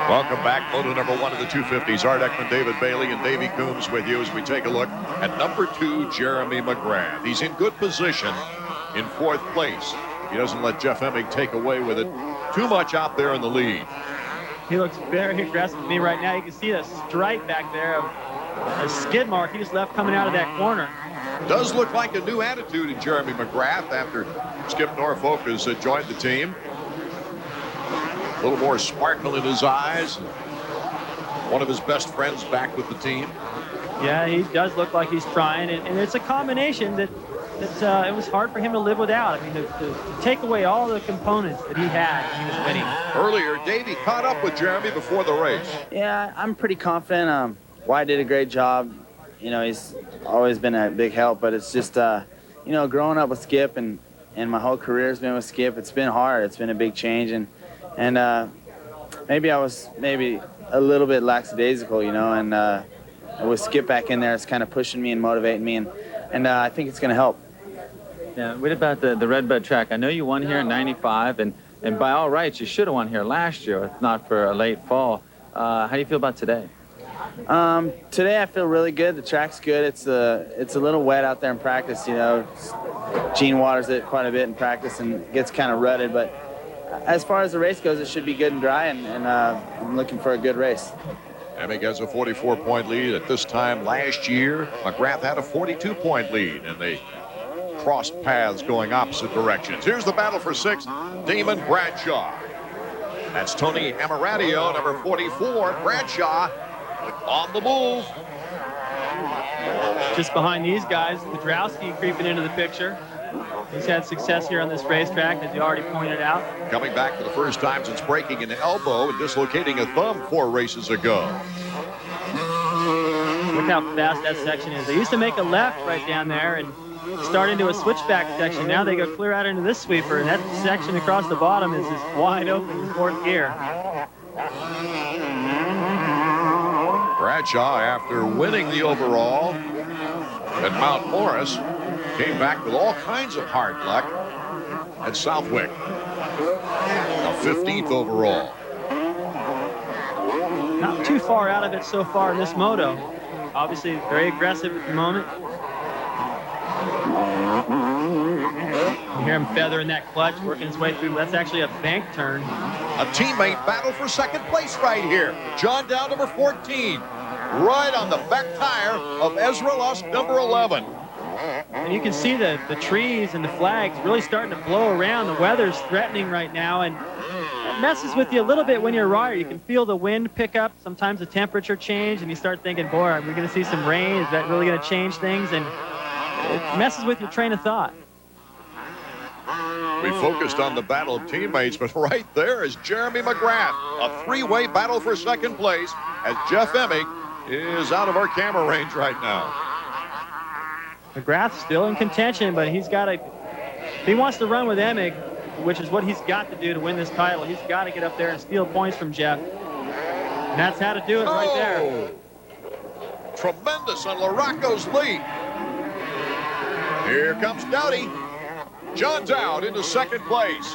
Welcome back. Moto number 1 of the 250s. Art Ekman, David Bailey, and Davey Coombs with you as we take a look at number 2, Jeremy McGrath. He's in good position in 4th place. He doesn't let Jeff Emig take away with it too much out there in the lead. He looks very aggressive to me right now. You can see a stripe back there of a skid mark he just left coming out of that corner. Does look like a new attitude in Jeremy McGrath after Skip Norfolk has joined the team. A little more sparkle in his eyes. One of his best friends back with the team. Yeah, he does look like he's trying, and it's a combination that it was hard for him to live without. I mean, to take away all the components that he had when he was winning. Earlier, Davey caught up with Jeremy before the race. Yeah, I'm pretty confident. Wyatt did a great job. You know, he's always been a big help, but it's just, you know, growing up with Skip and my whole career has been with Skip. It's been hard. It's been a big change, and maybe I was a little bit lackadaisical, you know, and with Skip back in there, it's kind of pushing me and motivating me, and I think it's going to help. Yeah, what about the RedBud track? I know you won here in '95, and by all rights, you should have won here last year, if not for a late fall. How do you feel about today? Today I feel really good. The track's good. It's a little wet out there in practice, you know. Gene waters it quite a bit in practice and gets kind of rutted, but as far as the race goes, it should be good and dry, and I'm looking for a good race. Emig has a 44-point lead. At this time last year, McGrath had a 42-point lead, and they crossed paths going opposite directions. Here's the battle for 6th, Damon Bradshaw. That's Tony Amaradio, number 44. Bradshaw on the move. Just behind these guys, Kudrowski creeping into the picture. He's had success here on this racetrack, as you already pointed out. Coming back for the first time since breaking an elbow and dislocating a thumb 4 races ago. Look how fast that section is. They used to make a left right down there and start into a switchback section. Now they go clear out into this sweeper, and that section across the bottom is just wide open in 4th gear. Bradshaw, after winning the overall, And Mount Morris came back with all kinds of hard luck at Southwick. Now 15th overall. Not too far out of it so far in this moto. Obviously very aggressive at the moment. You hear him feathering that clutch, working his way through. That's actually a bank turn. A teammate battle for second place right here. John Dow, number 14. Right on the back tire of Ezra Lusk, number 11. And you can see the trees and the flags really starting to blow around. The weather's threatening right now, and it messes with you a little bit when you're a rider. You can feel the wind pick up, sometimes the temperature change, and you start thinking, boy, are we going to see some rain? Is that really going to change things? And it messes with your train of thought. We focused on the battle of teammates, but right there is Jeremy McGrath. A three-way battle for second place as Jeff Emig is out of our camera range right now. McGrath's still in contention, but he's got to, if he wants to run with Emig, which is what he's got to do to win this title, he's got to get up there and steal points from Jeff. And that's how to do it right there. Tremendous on LaRocco's lead. Here comes Dowdy. John Dowd into second place.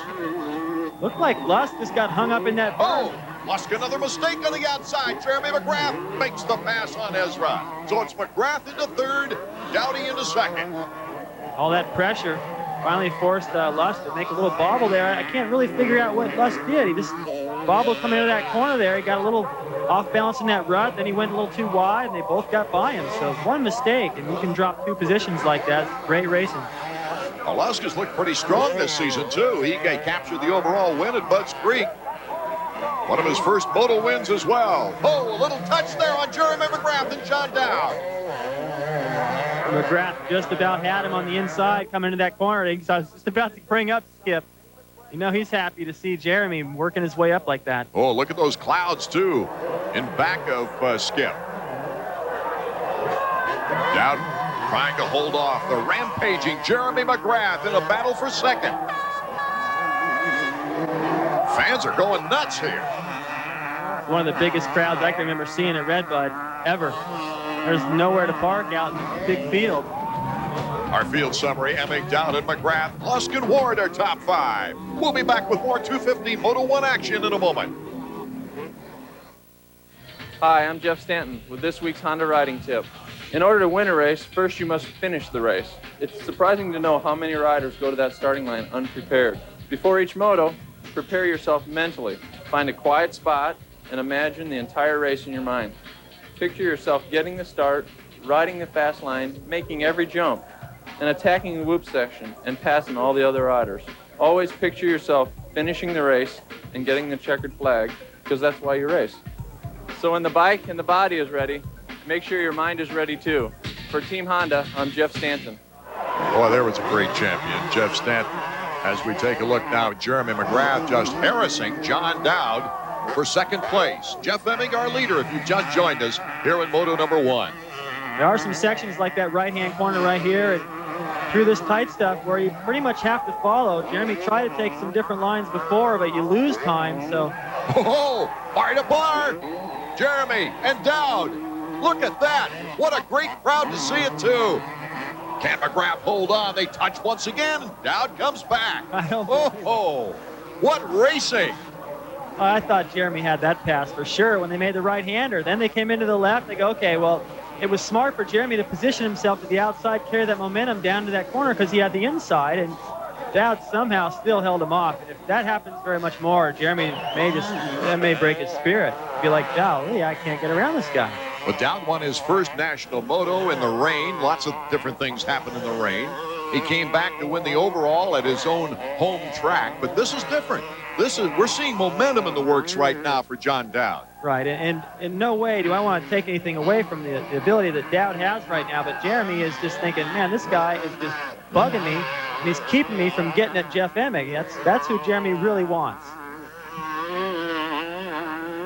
Looked like Lusk just got hung up in that berm. Lusk, another mistake on the outside. Jeremy McGrath makes the pass on Ezra. So it's McGrath into third, Dowdy into second. All that pressure finally forced Lusk to make a little bobble there. I can't really figure out what Lusk did. He just bobbled coming into that corner there. He got a little off balance in that rut, then he went a little too wide, and they both got by him. So one mistake, and you can drop two positions like that. Great racing. Lusk has looked pretty strong this season, too. He captured the overall win at Budds Creek. One of his first moto wins as well. Oh, a little touch there on Jeremy McGrath and John Dowd. McGrath just about had him on the inside coming into that corner. He's just about to bring up Skip. You know he's happy to see Jeremy working his way up like that. Oh, look at those clouds, too, in back of Skip. Dowd trying to hold off the rampaging Jeremy McGrath in a battle for second. Fans are going nuts here. One of the biggest crowds I can remember seeing at RedBud ever. There's nowhere to park out in the big field. Our field summary, Emig, Dowd, and McGrath, Lusk and Ward are top five. We'll be back with more 250 Moto 1 action in a moment. Hi, I'm Jeff Stanton with this week's Honda riding tip. In order to win a race, first you must finish the race. It's surprising to know how many riders go to that starting line unprepared. Before each moto, prepare yourself mentally. Find a quiet spot and imagine the entire race in your mind. Picture yourself getting the start, riding the fast line, making every jump, and attacking the whoop section and passing all the other riders. Always picture yourself finishing the race and getting the checkered flag, because that's why you race. So when the bike and the body is ready, make sure your mind is ready too. For Team Honda, I'm Jeff Stanton. Boy, there was a great champion, Jeff Stanton. As we take a look now at Jeremy McGrath just harassing John Dowd for second place. Jeff Emig, our leader, if you've just joined us here in Moto number 1. There are some sections like that right-hand corner right here and through this tight stuff where you pretty much have to follow. Jeremy tried to take some different lines before, but you lose time, so. Oh, bar to bar. Jeremy and Dowd. Look at that. What a great crowd to see it, too. Can McGrath hold on? They touch once again. Dowd comes back. Oh, what racing. I thought Jeremy had that pass for sure when they made the right-hander. Then they came into the left. They go, okay, well, it was smart for Jeremy to position himself to the outside, carry that momentum down to that corner because he had the inside, and Dowd somehow still held him off. If that happens very much more, Jeremy may break his spirit. Be like, golly, I can't get around this guy. But Dowd won his first national moto in the rain. Lots of different things happened in the rain. He came back to win the overall at his own home track. But this is different. We're seeing momentum in the works right now for John Dowd. Right, and in no way do I want to take anything away from the ability that Dowd has right now. But Jeremy is just thinking, man, this guy is just bugging me, and he's keeping me from getting at Jeff Emig. That's who Jeremy really wants.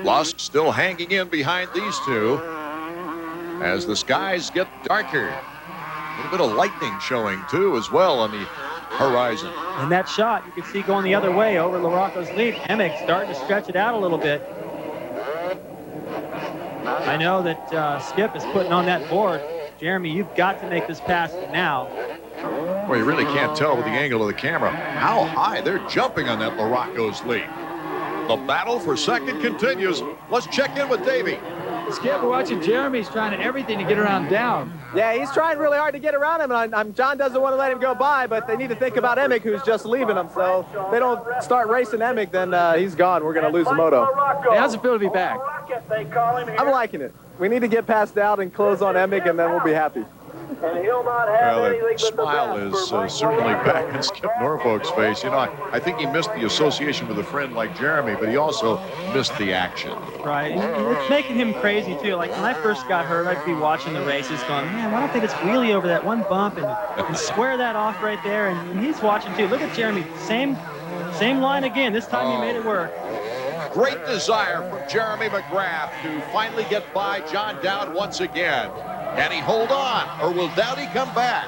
Lusk still hanging in behind these two as the skies get darker. A little bit of lightning showing, too, as well on the horizon. And that shot, you can see going the other way over LaRocco's lead. Emig starting to stretch it out a little bit. I know that Skip is putting on that board Jeremy, you've got to make this pass now. Well, you really can't tell with the angle of the camera how high they're jumping on that Larocco's lead. The battle for second continues. Let's check in with Davey. Skip, we're watching Jeremy's trying everything to get around down. Yeah, he's trying really hard to get around him, and John doesn't want to let him go by, but they need to think about Emick, who's just leaving him. So if they don't start racing Emick, then he's gone. We're going to lose the moto. Hey, how's it feel to be back? I'm liking it. We need to get past out and close on Emick, and then we'll be happy. Well, that smile is certainly back in Skip Norfolk's face. You know, I think he missed the association with a friend like Jeremy, but he also missed the action. Right. It's making him crazy, too. Like, when I first got hurt, I'd be watching the races going, man, why don't they just wheelie over that one bump and square that off right there? And he's watching, too. Look at Jeremy. Same line again. This time he made it work. Great desire from Jeremy McGrath to finally get by John Dowd once again. Can he hold on, or will Dowdy come back?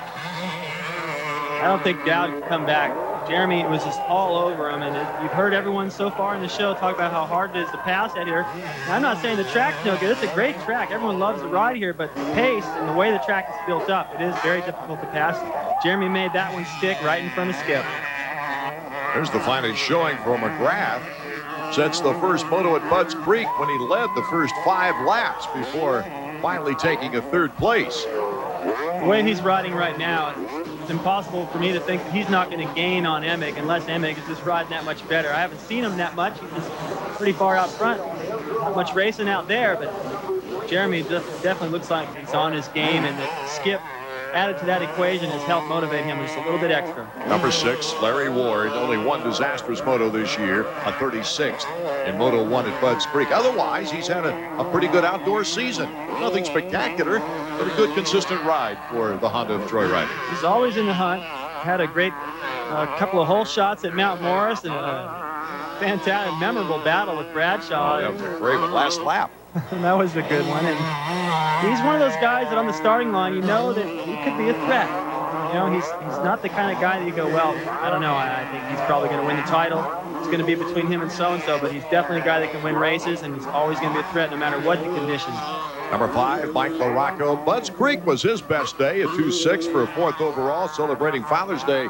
I don't think Dowd can come back. Jeremy was just all over him, and you've heard everyone so far in the show talk about how hard it is to pass out here. And I'm not saying the track's no good. It's a great track. Everyone loves the ride here, but the pace and the way the track is built up, it is very difficult to pass. Jeremy made that one stick right in front of Skip. There's the finest showing for McGrath since the first moto at Bud's Creek when he led the first 5 laps before finally taking a 3rd place. The way he's riding right now, it's impossible for me to think he's not going to gain on Emick unless Emick is just riding that much better. I haven't seen him that much. He's just pretty far out front. Not much racing out there, but Jeremy definitely looks like he's on his game, and that Skip added to that equation has helped motivate him just a little bit extra. Number 6, Larry Ward, only one disastrous moto this year, a 36th in Moto 1 at Bud's Creek. Otherwise, he's had a pretty good outdoor season. Nothing spectacular, but a good, consistent ride for the Honda of Troy Riding. He's always in the hunt. Had a great couple of hole shots at Mount Morris and a fantastic, memorable battle with Bradshaw. That was a great last lap. That was a good one. And he's one of those guys that on the starting line, you know that he could be a threat. You know, he's not the kind of guy that you go, well, I don't know, I think he's probably going to win the title. It's going to be between him and so-and-so, but he's definitely a guy that can win races, and he's always going to be a threat no matter what the conditions. Number 5, Mike Larocco. Bud's Creek was his best day, a 2.6 for a 4th overall, celebrating Father's Day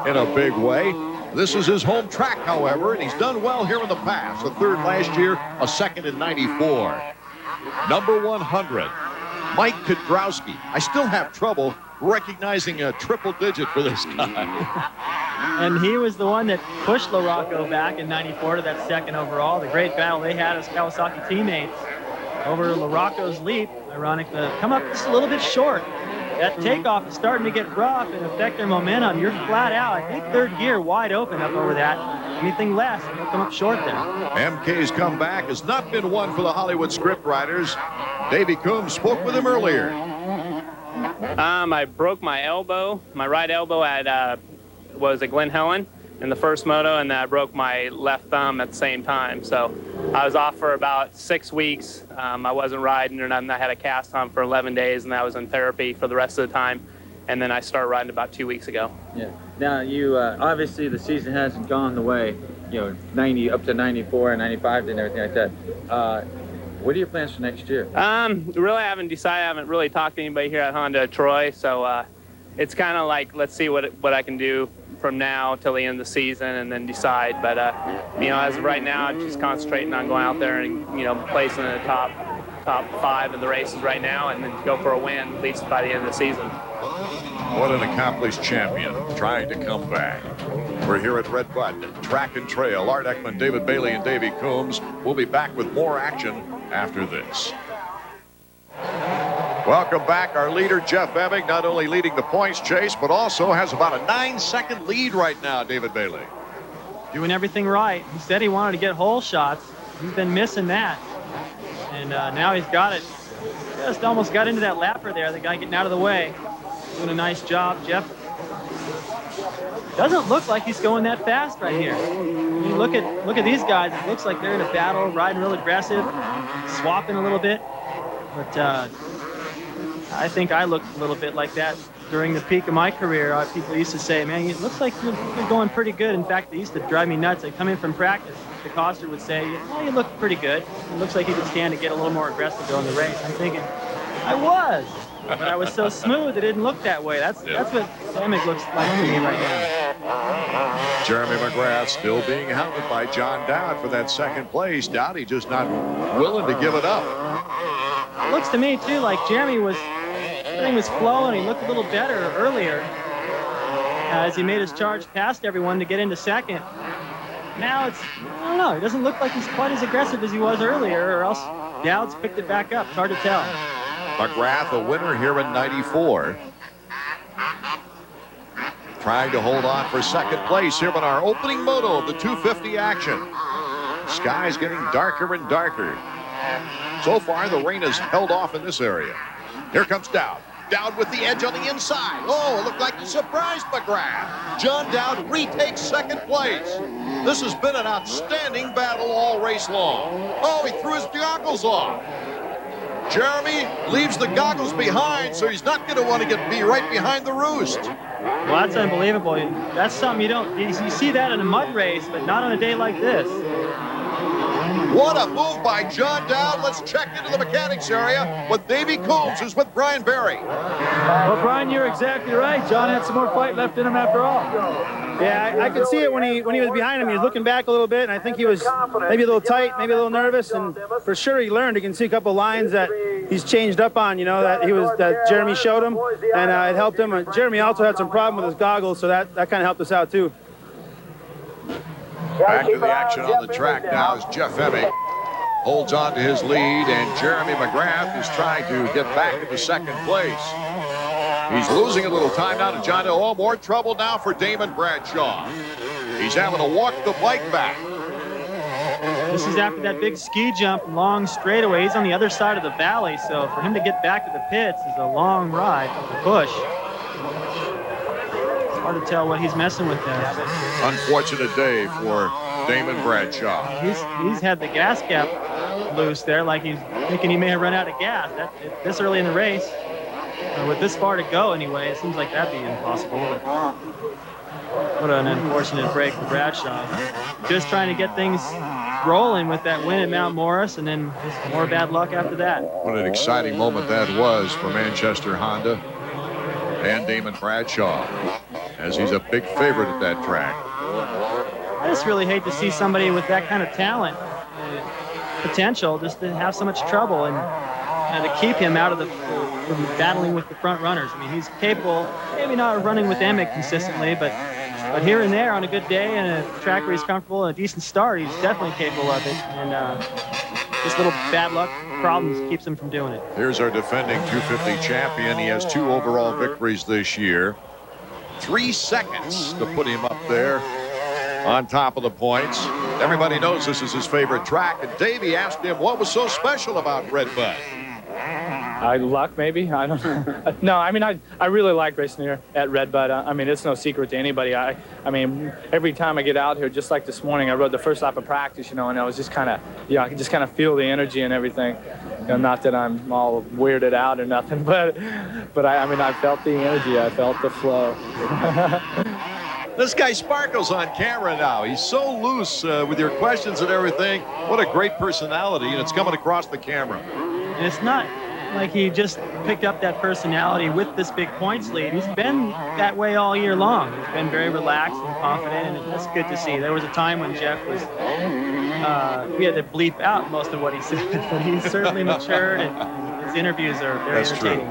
in a big way. This is his home track, however, and he's done well here in the past. A 3rd last year, a 2nd in 94. Number 100, Mike Kudrowski. I still have trouble recognizing a triple digit for this guy. And he was the one that pushed Larocco back in 94 to that 2nd overall. The great battle they had as Kawasaki teammates over Larocco's leap. Ironically, come up just a little bit short. That takeoff is starting to get rough and affect their momentum. You're flat out. I think 3rd gear wide open up over that. Anything less, you'll come up short there. MK's comeback has not been one for the Hollywood script riders. Davey Coombs spoke with him earlier. I broke my elbow, my right elbow at was at Glen Helen in the first moto, and I broke my left thumb at the same time. So I was off for about 6 weeks. I wasn't riding or nothing. I had a cast on for 11 days, and I was in therapy for the rest of the time. And then I started riding about 2 weeks ago. Yeah. Now, you obviously the season hasn't gone the way, you know, 90 up to 94 and 95 and everything like that. What are your plans for next year? Really, I haven't decided. I haven't really talked to anybody here at Honda Troy, so it's kind of like, let's see what I can do from now till the end of the season and then decide. But you know, as of right now, I'm just concentrating on going out there and, you know, placing in the top 5 of the races right now, and then go for a win at least by the end of the season. What an accomplished champion trying to come back. We're here at RedBud, Track and Trail. Art Ekman, David Bailey, and Davey Coombs. We'll be back with more action after this. Welcome back. Our leader, Jeff Emming, not only leading the points chase, but also has about a 9-second lead right now, David Bailey. Doing everything right. He said he wanted to get hole shots. He's been missing that. And now he's got it. Just almost got into that lapper there. The guy getting out of the way. Doing a nice job, Jeff. Doesn't look like he's going that fast right here. I mean, look at these guys. It looks like they're in a battle, riding real aggressive, swapping a little bit. But I think I looked a little bit like that during the peak of my career. People used to say, man, it looks like you're going pretty good. In fact, they used to drive me nuts. I'd come in from practice. The Coster would say, well, you look pretty good. It looks like you could stand to get a little more aggressive during the race. I'm thinking, I was, but I was so smooth it didn't look that way. That's what Amick looks like to me right now. Jeremy McGrath still being hounded by John Dowd for that second place. Dowdy just not willing to give it up. It looks to me too like everything was flowing. He looked a little better earlier as he made his charge past everyone to get into second. Now I don't know, it doesn't look like he's quite as aggressive as he was earlier, or else Dowd's picked it back up. It's hard to tell. McGrath, a winner here in '94. Trying to hold on for second place here in our opening moto of the 250 action. Sky's getting darker and darker. So far, the rain has held off in this area. Here comes Dowd. Dowd with the edge on the inside. Oh, it looked like he surprised McGrath. John Dowd retakes second place. This has been an outstanding battle all race long. Oh, he threw his goggles off. Jeremy leaves the goggles behind, so he's not going to want to be right behind the roost. Well, that's unbelievable. That's something you see that in a mud race, but not on a day like this. What a move by John Dowd. Let's check into the mechanics area with Davey Coombs, who's with Brian Berry. Well, Brian, you're exactly right. John had some more fight left in him after all. Yeah, I could see it when he was behind him. He was looking back a little bit, and I think he was maybe a little tight, maybe a little nervous, and for sure he learned. You can see a couple lines that he's changed up on, that Jeremy showed him, and it helped him. Jeremy also had some problem with his goggles, so that kind of helped us out too. Back to the action on the track now is Jeff Emick. Holds on to his lead, and Jeremy McGrath is trying to get back into second place. He's losing a little time now to John. Oh, more trouble now for Damon Bradshaw. He's having to walk the bike back. This is after that big ski jump, long straightaway. He's on the other side of the valley, so for him to get back to the pits is a long ride, a push. Hard to tell what he's messing with there. Unfortunate day for Damon Bradshaw. He's had the gas cap loose there, like he's thinking he may have run out of gas. This early in the race, with this far to go anyway, it seems like that'd be impossible. But what an unfortunate break for Bradshaw. Just trying to get things rolling with that win at Mount Morris, and then just more bad luck after that. What an exciting moment that was for Manchester Honda and Damon Bradshaw, as he's a big favorite at that track. I just really hate to see somebody with that kind of talent, potential, just to have so much trouble and to keep him out of from battling with the front runners. I mean, he's capable, maybe not running with Emick consistently, but here and there on a good day and a track where he's comfortable and a decent start, he's definitely capable of it. And just little bad luck problems keeps him from doing it. Here's our defending 250 champion. He has 2 overall victories this year. 3 seconds to put him up there on top of the points. Everybody knows this is his favorite track, and Davey asked him what was so special about RedBud. Luck, maybe. I don't know. No, I mean, I really like racing here at RedBud. I mean, it's no secret to anybody. I mean, every time I get out here, just like this morning, I rode the first lap of practice, and I was just kind of, I could just kind of feel the energy and everything. Not that I'm all weirded out or nothing, but I mean, I felt the energy. I felt the flow. This guy sparkles on camera now. He's so loose with your questions and everything. What a great personality, and it's coming across the camera. And it's not like he just picked up that personality with this big points lead. He's been that way all year long. He's been very relaxed and confident, and that's good to see. There was a time when Jeff was, we had to bleep out most of what he said, but he's certainly matured, and his interviews are very entertaining.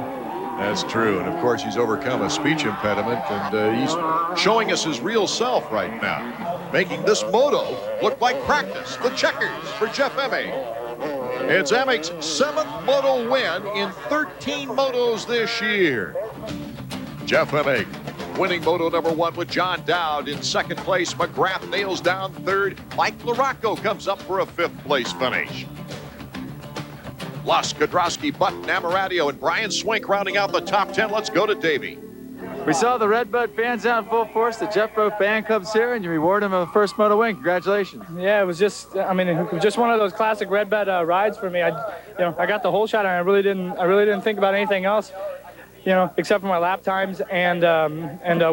That's true. And of course, he's overcome a speech impediment, and he's showing us his real self right now, making this moto look like practice. The checkers for Jeff Emick. It's Emick's 7th moto win in 13 motos this year. Jeff Emick winning moto number 1 with John Dowd in 2nd place. McGrath nails down 3rd. Mike LaRocco comes up for a 5th place finish. Lusk, Kodrowski, Button, Amaratio, and Brian Swink rounding out the top 10. Let's go to Davey. We saw the RedBud fans out in full force. The Jeff Boat fan comes here, and you reward him with a first moto win. Congratulations. Yeah, it was just, I mean, it was just one of those classic RedBud rides for me. I got the whole shot, and I really didn't think about anything else. you know, except for my lap times and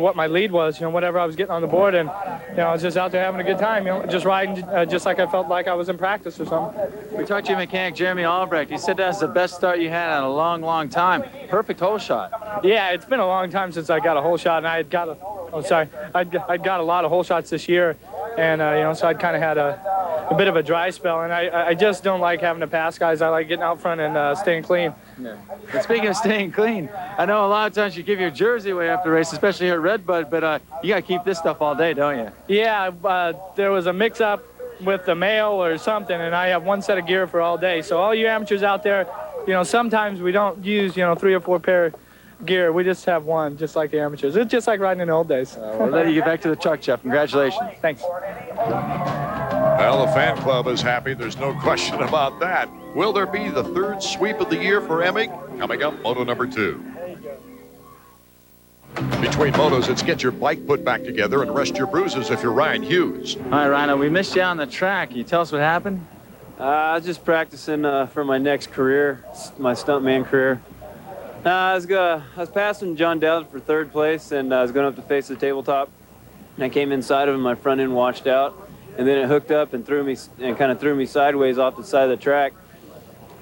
what my lead was, you know, whatever I was getting on the board, and you know, I was just out there having a good time, you know, just riding just like I felt like I was in practice or something. We talked to your mechanic, Jeremy Albrecht. He said that's the best start you had in a long, long time. Perfect hole shot. Yeah, it's been a long time since I got a hole shot, and I had got a, I'd got a lot of hole shots this year, and you know, so I'd kind of had a bit of a dry spell, and I just don't like having to pass guys. I like getting out front and staying clean. Yeah. And speaking of staying clean, I know a lot of times you give your jersey away after the race, especially here at RedBud, but you got to keep this stuff all day, don't you? Yeah, there was a mix-up with the mail or something, and I have one set of gear for all day. So all you amateurs out there, you know, sometimes we don't use, you know, 3 or 4 pair of gear. We just have one, just like the amateurs. It's just like riding in the old days. We'll let you get back to the truck, Jeff. Congratulations. Thanks. Well, the fan club is happy. There's no question about that. Will there be the 3rd sweep of the year for Emig? Coming up, moto number 2. Between motos, it's get your bike put back together and rest your bruises if you're Ryan Hughes. All right, Rhino, we missed you on the track. Can you tell us what happened? I was just practicing for my next career, my stuntman career. I was passing John Dowd for 3rd place, and I was going up to face the tabletop. And I came inside of him, my front end washed out, and then it hooked up and kind of threw me sideways off the side of the track.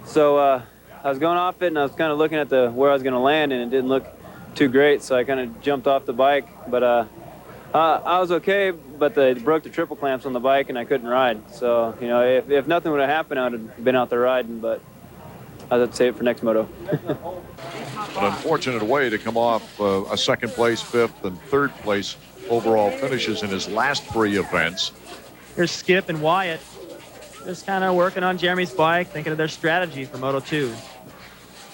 So I was going off it, and I was kind of looking at where I was going to land, and it didn't look too great, so I kind of jumped off the bike. But I was okay, but they broke the triple clamps on the bike, and I couldn't ride. So, you know, if nothing would have happened, I would have been out there riding, but I'd have to save it for next moto. An unfortunate way to come off a 2nd place, 5th, and 3rd place overall finishes in his last 3 events. Here's Skip and Wyatt just kind of working on Jeremy's bike, thinking of their strategy for Moto 2.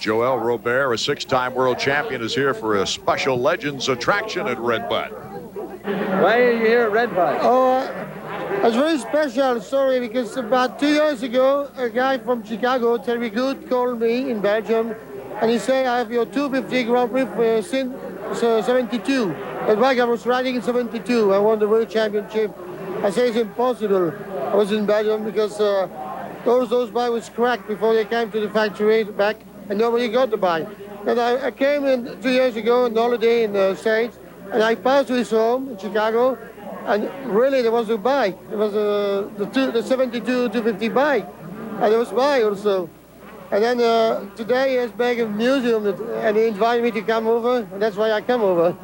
Joel Robert, a 6-time world champion, is here for a special Legends attraction at RedBud. Why are you here at RedBud? Oh, it's very special story because about 2 years ago, a guy from Chicago, Terry Good, called me in Belgium, and he said, I have your 250 Grand Prix since 72. The bike I was riding in 72. I won the world championship. I say it's impossible. I was in Belgium because those bikes was cracked before they came to the factory back, and nobody got the bike. And I came in 2 years ago on holiday in the States, and I passed to his home in Chicago, and really there was a bike. There was the 72 250 bike, and it was mine also. And then today he's making a museum, and he invited me to come over, and that's why I come over.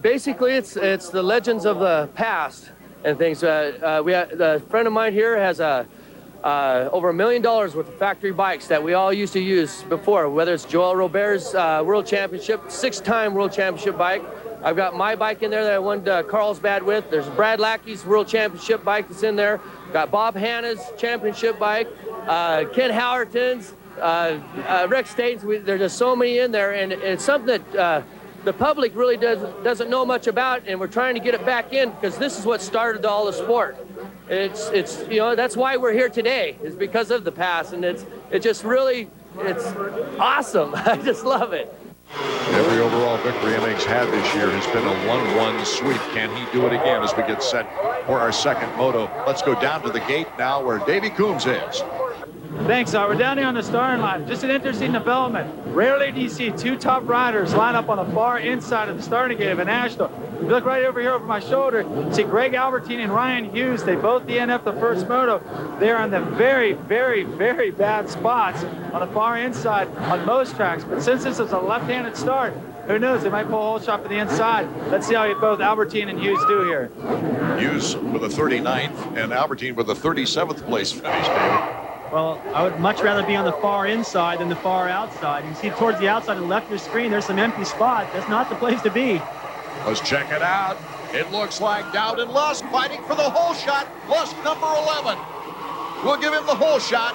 Basically, it's the legends of the past and things. A friend of mine here has over $1 million worth of factory bikes that we all used to use before, whether it's Joel Robert's world championship, 6-time world championship bike. I've got my bike in there that I won Carlsbad with. There's Brad Lackey's world championship bike that's in there. Got Bob Hanna's championship bike, Ken Howerton's, Rex Staten's. There's just so many in there, and it's something that the public really doesn't know much about, and we're trying to get it back in because this is what started all the sport. It's you know, that's why we're here today, is because of the past, and it's awesome. I just love it. Every overall victory Emig's had this year has been a 1-1 sweep. Can he do it again as we get set for our 2nd moto? Let's go down to the gate now where Davey Coombs is. Thanks, We're down here on the starting line. Just an interesting development. Rarely do you see 2 top riders line up on the far inside of the starting gate of a national. If you look right over here over my shoulder, you see Greg Albertine and Ryan Hughes. They both DNF'd the first moto. They're on the very, very, very bad spots on the far inside on most tracks. But since this is a left-handed start, who knows? They might pull a hole shot for the inside. Let's see how both Albertine and Hughes do here. Hughes with a 39th and Albertine with a 37th place finish, David. Well, I would much rather be on the far inside than the far outside. You can see towards the outside and left of your screen, there's some empty spots. That's not the place to be. Let's check it out. It looks like Dowd and Lusk fighting for the hole shot. Lusk number 11. We'll give him the hole shot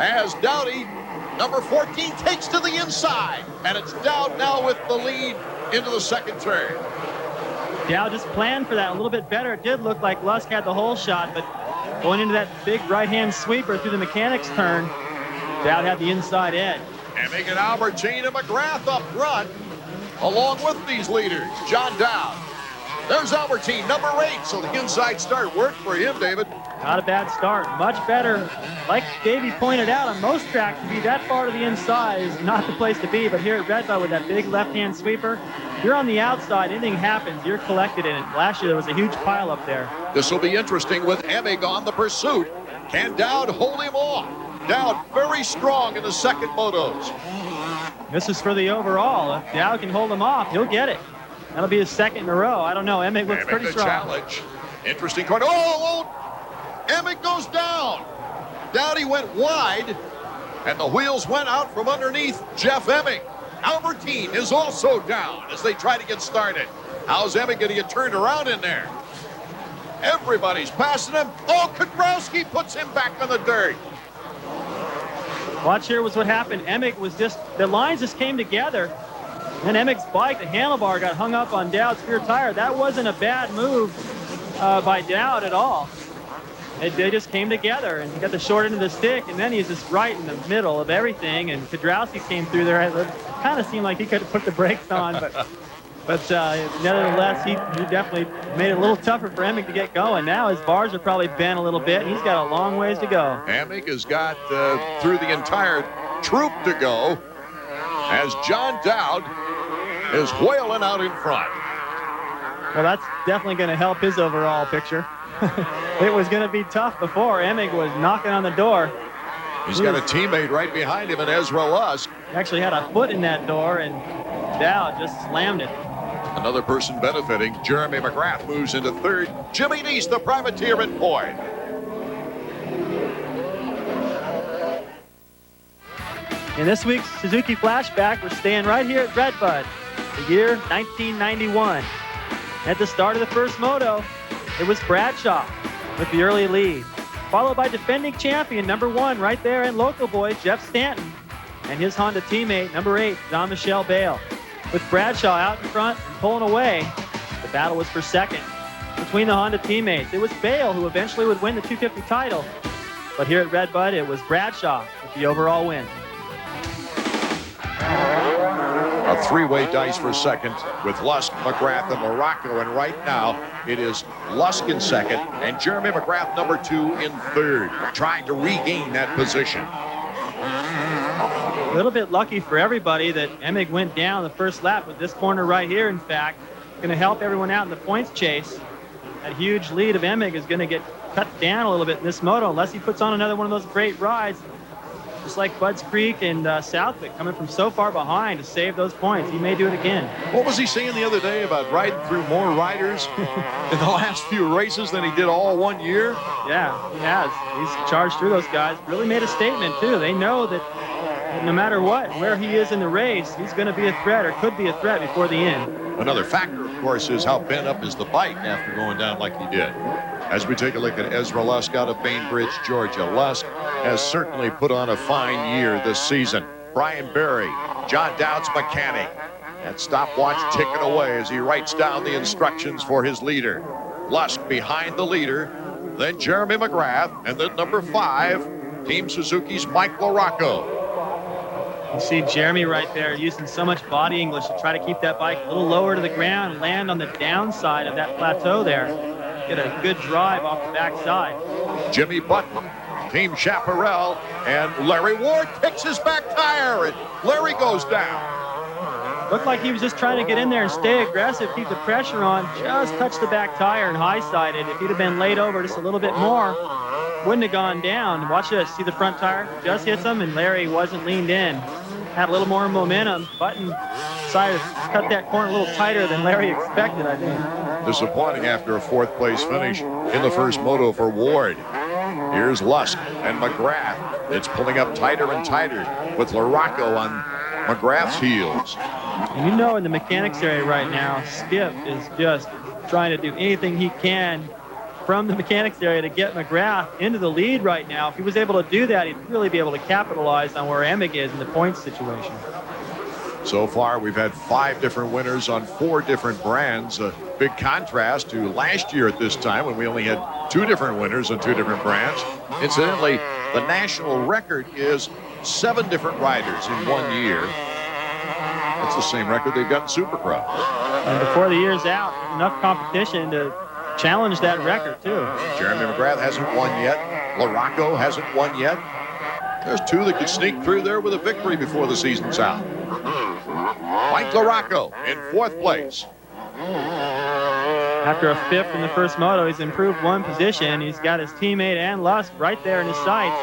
as Dowdy, number 14, takes to the inside. And it's Dowd now with the lead into the 2nd turn. Dowd just planned for that a little bit better. It did look like Lusk had the hole shot, but going into that big right-hand sweeper through the mechanic's turn, Dowd had the inside edge. Emig and Albertine and McGrath up front, along with these leaders. John Dowd. There's Albertine, number 8. So the inside start worked for him, David. Not a bad start. Much better. Like Davey pointed out, on most tracks, to be that far to the inside is not the place to be. But here at RedBud with that big left-hand sweeper, you're on the outside. Anything happens, you're collected in it. Last year, there was a huge pile up there. This will be interesting with Emig on the pursuit. Can Dowd hold him off? Dowd very strong in the second motos. This is for the overall. If Dowd can hold him off, he'll get it. That'll be his second in a row. I don't know. Emig looks pretty strong. Challenge. Interesting corner. Oh! Emig goes down. Dowdy went wide, and the wheels went out from underneath Jeff Emig. Albertine is also down as they try to get started. How's Emig going to get turned around in there? Everybody's passing him. Oh, Kudrowski puts him back on the dirt. Watch here was what happened. Emig was just, the lines just came together. And Emig's bike, the handlebar, got hung up on Dowd's rear tire. That wasn't a bad move by Dowd at all. They just came together, and he got the short end of the stick, and then he's just right in the middle of everything. And Kudrowski came through there. It kind of seemed like he could have put the brakes on, but nevertheless, he definitely made it a little tougher for Emig to get going. Now his bars are probably bent a little bit, and he's got a long ways to go. Emig has got through the entire troop to go as John Dowd is wailing out in front. Well, that's definitely going to help his overall picture. It was going to be tough before. Emig was knocking on the door. He's got a teammate right behind him in Ezra Lusk. He actually had a foot in that door, and Dowd just slammed it. Another person benefiting, Jeremy McGrath moves into third. Jimmy Neese, the privateer in fourth. In this week's Suzuki Flashback, we're staying right here at RedBud, the year 1991. At the start of the first moto, it was Bradshaw with the early lead, followed by defending champion number 1 right there in local boy Jeff Stanton and his Honda teammate number 8, Jean-Michel Bale. With Bradshaw out in front and pulling away, the battle was for second between the Honda teammates. It was Bale who eventually would win the 250 title, but here at RedBud, it was Bradshaw with the overall win. A three-way dice for second with Lusk, McGrath, and Morocco. And right now, it is Lusk in second and Jeremy McGrath, number 2, in third, trying to regain that position. A little bit lucky for everybody that Emig went down the first lap with this corner right here, in fact. Going to help everyone out in the points chase. That huge lead of Emig is going to get cut down a little bit in this moto unless he puts on another one of those great rides. Just like Budds Creek and Southwick coming from so far behind to save those points. He may do it again. What was he saying the other day about riding through more riders in the last few races than he did all one year? Yeah, he has. He's charged through those guys. Really made a statement, too. They know that no matter what, where he is in the race, he's going to be a threat or could be a threat before the end. Another factor, of course, is how bent up is the bike after going down like he did. As we take a look at Ezra Lusk out of Bainbridge, Georgia. Lusk has certainly put on a fine year this season. Brian Berry, John Dowd's mechanic. That stopwatch ticking away as he writes down the instructions for his leader. Lusk behind the leader, then Jeremy McGrath, and then number 5, Team Suzuki's Mike LaRocco. You see Jeremy right there using so much body English to try to keep that bike a little lower to the ground and land on the downside of that plateau there. Get a good drive off the backside. Jimmy Button, Team Chaparral, and Larry Ward kicks his back tire, and Larry goes down. Looked like he was just trying to get in there and stay aggressive, keep the pressure on, just touch the back tire and high-sided. If he'd have been laid over just a little bit more, wouldn't have gone down. Watch this, see the front tire? Just hits him, and Larry wasn't leaned in. Had a little more momentum. Button decided to cut that corner a little tighter than Larry expected, I think. Disappointing after a 4th place finish in the first moto for Ward. Here's Lusk and McGrath. It's pulling up tighter and tighter with LaRocco on McGrath's heels. And you know, in the mechanics area right now, Skip is just trying to do anything he can from the mechanics area to get McGrath into the lead right now. If he was able to do that, he'd really be able to capitalize on where Emig is in the points situation. So far, we've had 5 different winners on 4 different brands. A big contrast to last year at this time when we only had 2 different winners on 2 different brands. Incidentally, the national record is 7 different riders in 1 year. That's the same record they've got in Supercross. And before the year's out, enough competition to challenge that record, too. Jeremy McGrath hasn't won yet. LaRocco hasn't won yet. There's two that could sneak through there with a victory before the season's out. Mike LaRocco in 4th place. After a 5th in the first moto, he's improved 1 position. He's got his teammate and Lusk right there in his sights.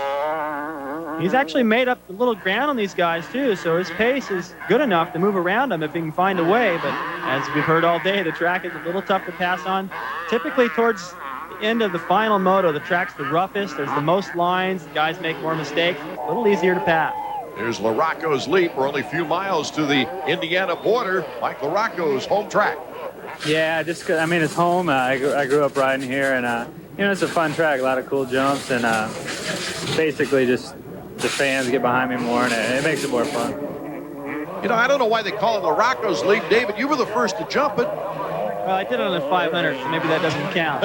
He's actually made up a little ground on these guys, too, so his pace is good enough to move around them if he can find a way. But as we've heard all day, the track is a little tough to pass on. Typically towards the end of the final moto, the track's the roughest. There's the most lines. Guys make more mistakes. It's a little easier to pass. Here's LaRocco's leap. We're only a few miles to the Indiana border. Mike LaRocco's home track. Yeah, just 'cause, I mean, it's home. I grew up riding here, and you know, it's a fun track, a lot of cool jumps, and basically just the fans get behind me more, and it makes it more fun. You know, I don't know why they call it LaRocco's leap. David, you were the first to jump it. Well, I did it on the 500, so maybe that doesn't count.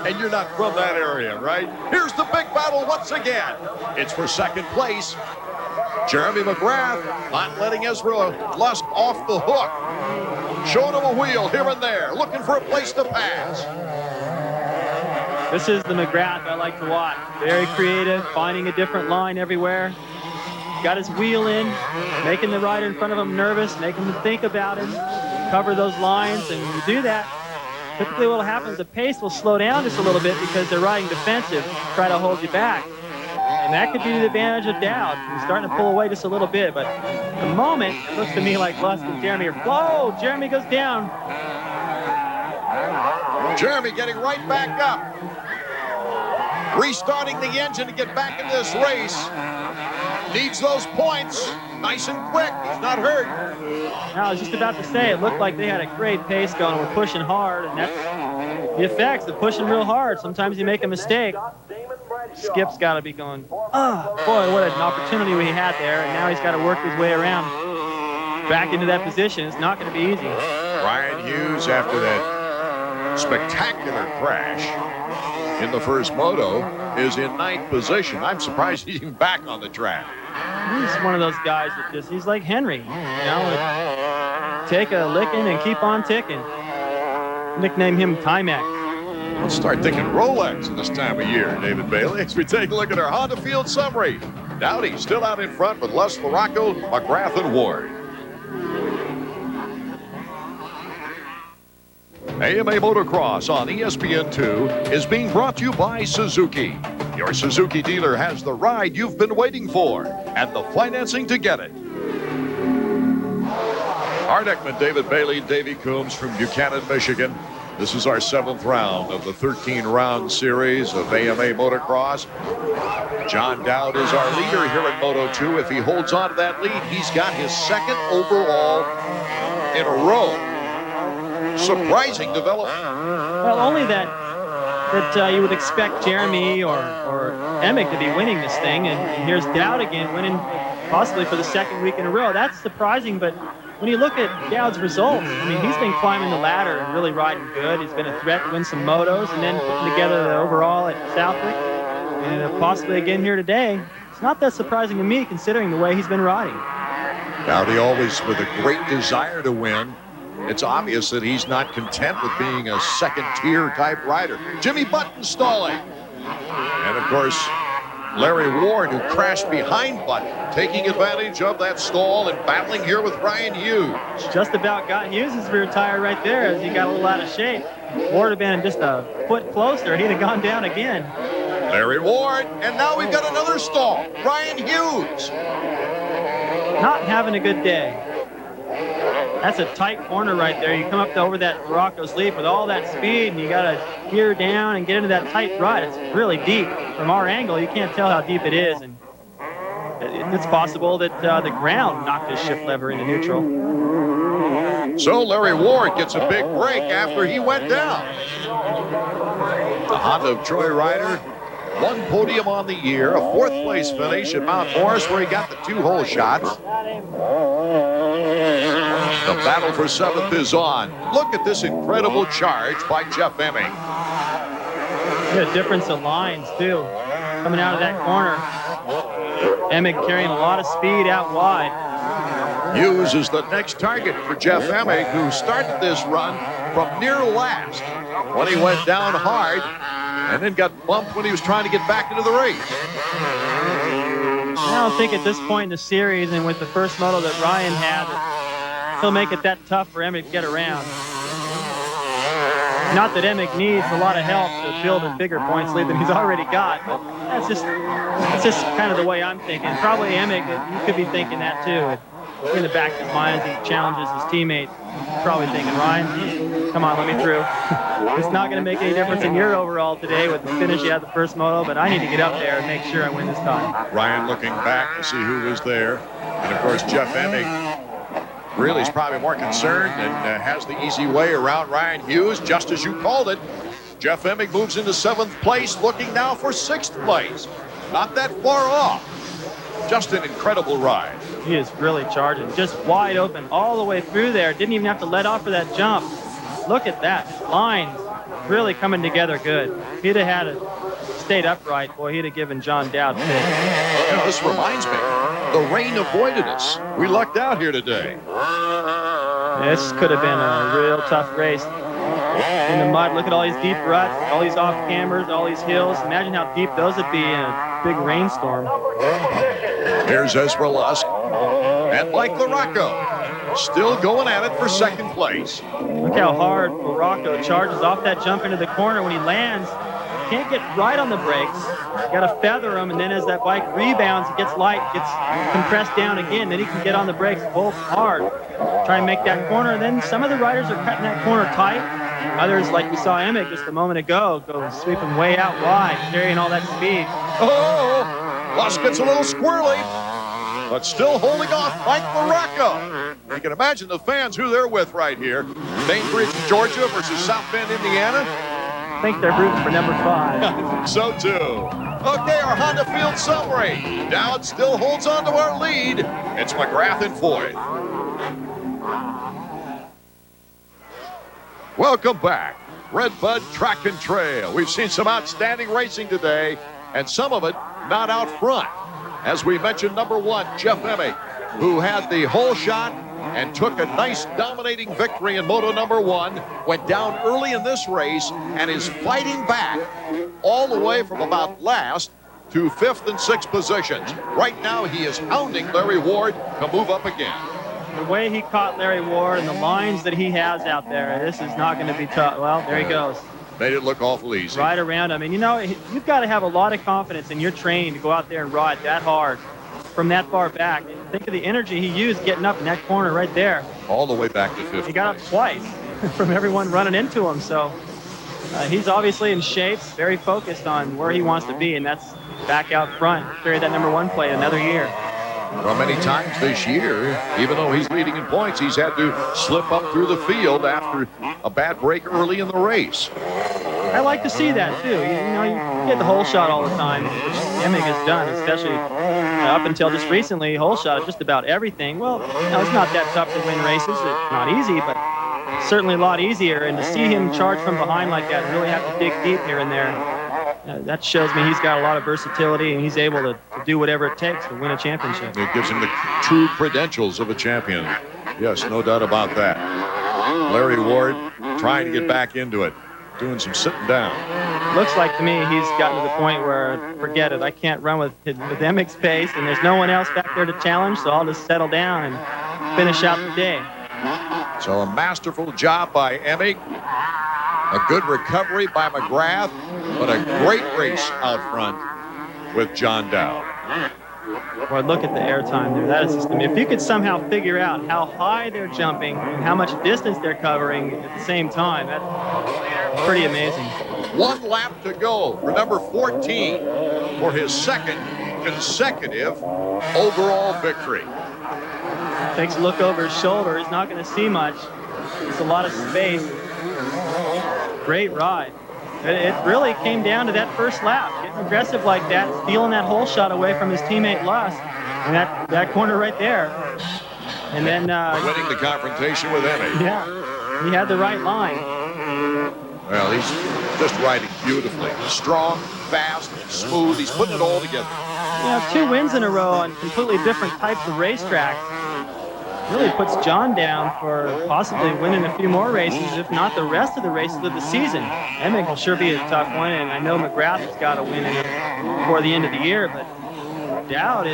And you're not from that area, right? Here's the big battle once again. It's for 2nd place. Jeremy McGrath not letting Ezra Lusk off the hook. Showing him a wheel here and there, looking for a place to pass. This is the McGrath I like to watch. Very creative, finding a different line everywhere. Got his wheel in, making the rider in front of him nervous, making him think about him, cover those lines, and when you do that, typically what will happen is the pace will slow down just a little bit because they're riding defensive, try to hold you back. And that could be the advantage of Dowd. He's starting to pull away just a little bit, but at the moment, it looks to me like Lusk and Jeremy are, whoa, Jeremy goes down. Jeremy getting right back up. Restarting the engine to get back in this race. Needs those points. Nice and quick. He's not hurt. Now, I was just about to say, it looked like they had a great pace going. We're pushing hard, and that's the effects of pushing real hard. Sometimes you make a mistake. Skip's got to be going, oh, boy, what an opportunity we had there, and now he's got to work his way around back into that position. It's not going to be easy. Ryan Hughes, after that spectacular crash in the first moto, is in 9th position. I'm surprised he's even back on the track. He's one of those guys that just, he's like Henry, you know, take a licking and keep on ticking. Nickname him Timex. Let's start thinking Rolex this time of year, David Bailey, as we take a look at our Honda Field summary. Dowdy still out in front with Lusk, LaRocco, McGrath, and Ward. AMA Motocross on ESPN2 is being brought to you by Suzuki. Your Suzuki dealer has the ride you've been waiting for and the financing to get it. Art Ekman, David Bailey, Davey Coombs from Buchanan, Michigan. This is our 7th round of the 13-round series of AMA Motocross. John Dowd is our leader here in Moto2. If he holds on to that lead, he's got his 2nd overall in a row. Surprising development. Well, only that you would expect Jeremy or Emick to be winning this thing, and here's Dowd again winning possibly for the 2nd week in a row. That's surprising, but when you look at Dowd's results, I mean, he's been climbing the ladder and really riding good. He's been a threat to win some motos and then putting together the overall at Southwick and possibly again here today. It's not that surprising to me considering the way he's been riding. Dowdy always with a great desire to win. It's obvious that he's not content with being a 2nd-tier type rider. Jimmy Button stalling. And, of course, Larry Ward, who crashed behind Button, taking advantage of that stall and battling here with Ryan Hughes. Just about got Hughes' rear tire right there as he got a little out of shape. Ward had been just a foot closer. He'd have gone down again. Larry Ward, and now we've got another stall. Ryan Hughes. Not having a good day. That's a tight corner right there. You come up to over that Rocco's Leap with all that speed, and you got to gear down and get into that tight rut. It's really deep. From our angle, you can't tell how deep it is, and it's possible that the ground knocked his shift lever into neutral. So Larry Ward gets a big break after he went down. The Honda of Troy rider, 1 podium on the year, a 4th place finish at Mount Morris where he got the 2-hole shots. The battle for 7th is on. Look at this incredible charge by Jeff Emming. Yeah, difference of lines, too. Coming out of that corner. Emming carrying a lot of speed out wide. Hughes is the next target for Jeff Emming, who started this run from near last when he went down hard and then got bumped when he was trying to get back into the race. I don't think at this point in the series and with the first moto that Ryan had, that he'll make it that tough for Emick to get around. Not that Emick needs a lot of help to build a bigger points lead than he's already got, but that's just kind of the way I'm thinking. Probably Emick, you could be thinking that too. In the back of his mind as he challenges his teammate, probably thinking, Ryan, come on, let me through. It's not going to make any difference in your overall today with the finish you had the first moto, but I need to get up there and make sure I win this time. Ryan looking back to see who was there. And of course, Jeff Emick really is probably more concerned and has the easy way around Ryan Hughes, just as you called it. Jeff Emick moves into 7th place, looking now for 6th place. Not that far off. Just an incredible ride. He is really charging, just wide open all the way through there. Didn't even have to let off for that jump. Look at that, his lines really coming together good. If he'd have had it stayed upright, boy, he'd have given John Dowd fit. You know, this reminds me, the rain avoided us. We lucked out here today. This could have been a real tough race. In the mud, look at all these deep ruts, all these off cameras, all these hills. Imagine how deep those would be in a big rainstorm. Here's Ezra Lusk and Mike LaRocco still going at it for 2nd place. Look how hard LaRocco charges off that jump into the corner. When he lands, can't get right on the brakes. Got to feather him, and then as that bike rebounds, it gets light, gets compressed down again. Then he can get on the brakes both hard. Try and make that corner, and then some of the riders are cutting that corner tight. Others, like we saw Emick just a moment ago, go sweeping way out wide, carrying all that speed. Oh, Lusk gets a little squirrely, but still holding off Mike LaRocco. You can imagine the fans who they're with right here. Bainbridge, Georgia versus South Bend, Indiana. I think they're rooting for number 5. I think so too. Okay, our Honda Field summary. Dowd still holds on to our lead. It's McGrath in 4th. Welcome back. RedBud Track and Trail. We've seen some outstanding racing today, and some of it not out front. As we mentioned, number 1, Jeff Emick, who had the whole shot and took a nice dominating victory in Moto number 1, went down early in this race and is fighting back all the way from about last to 5th and 6th positions. Right now, he is hounding Larry Ward to move up again. The way he caught Larry Ward and the lines that he has out there, this is not going to be tough. Well, there he goes. Made it look awful easy. Right around him. And, you know, you've got to have a lot of confidence in your training to go out there and ride that hard from that far back. Think of the energy he used getting up in that corner right there. All the way back to 5th. He got up twice from everyone running into him. So he's obviously in shape, very focused on where he wants to be, and that's back out front. Carry that number 1 plate another year. Well, many times this year, even though he's leading in points, he's had to slip up through the field after a bad break early in the race. I like to see that, too. You know, you get the whole shot all the time, which Emick has done, especially up until just recently, whole shot at just about everything. Well, you know, it's not that tough to win races. It's not easy, but certainly a lot easier. And to see him charge from behind like that and really have to dig deep here and there, that shows me he's got a lot of versatility and he's able to do whatever it takes to win a championship. It gives him the true credentials of a champion. Yes, no doubt about that. Larry Ward trying to get back into it, doing some sitting down. Looks like to me he's gotten to the point where, forget it, I can't run with Emick's pace, and there's no one else back there to challenge, so I'll just settle down and finish out the day. So a masterful job by Emick. A good recovery by McGrath, but a great race out front with John Dowd. Boy, look at the airtime there. That is just, I mean, if you could somehow figure out how high they're jumping and how much distance they're covering at the same time, that's pretty amazing. 1 lap to go for number 14 for his 2nd consecutive overall victory. Takes a look over his shoulder. He's not going to see much. It's a lot of space. Great ride. It really came down to that first lap. Getting aggressive like that, stealing that whole shot away from his teammate Lusk. And that corner right there. And then... winning the confrontation with Emick. Yeah, he had the right line. Well, he's just riding beautifully. Strong, fast, smooth. He's putting it all together. You know, 2 wins in a row on completely different types of racetracks. really puts John down for possibly winning a few more races, if not the rest of the races of the season. Emig will sure be a tough one, and I know McGrath has got to win in it before the end of the year, but Dowd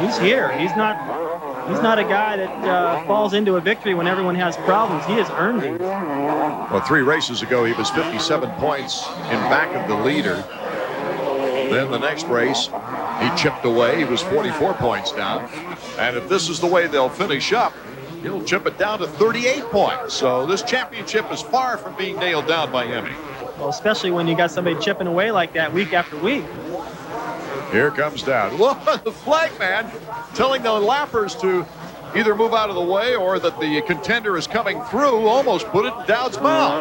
he's here. He's not a guy that falls into a victory when everyone has problems. He has earned these. Well, 3 races ago, he was 57 points in back of the leader. Then the next race, he chipped away. He was 44 points down. And if this is the way they'll finish up, he'll chip it down to 38 points. So this championship is far from being nailed down by Emmy. Well, especially when you got somebody chipping away like that week after week. Here comes Dowd. Whoa, the flag man telling the lappers to either move out of the way or that the contender is coming through, almost put it in Dowd's mouth.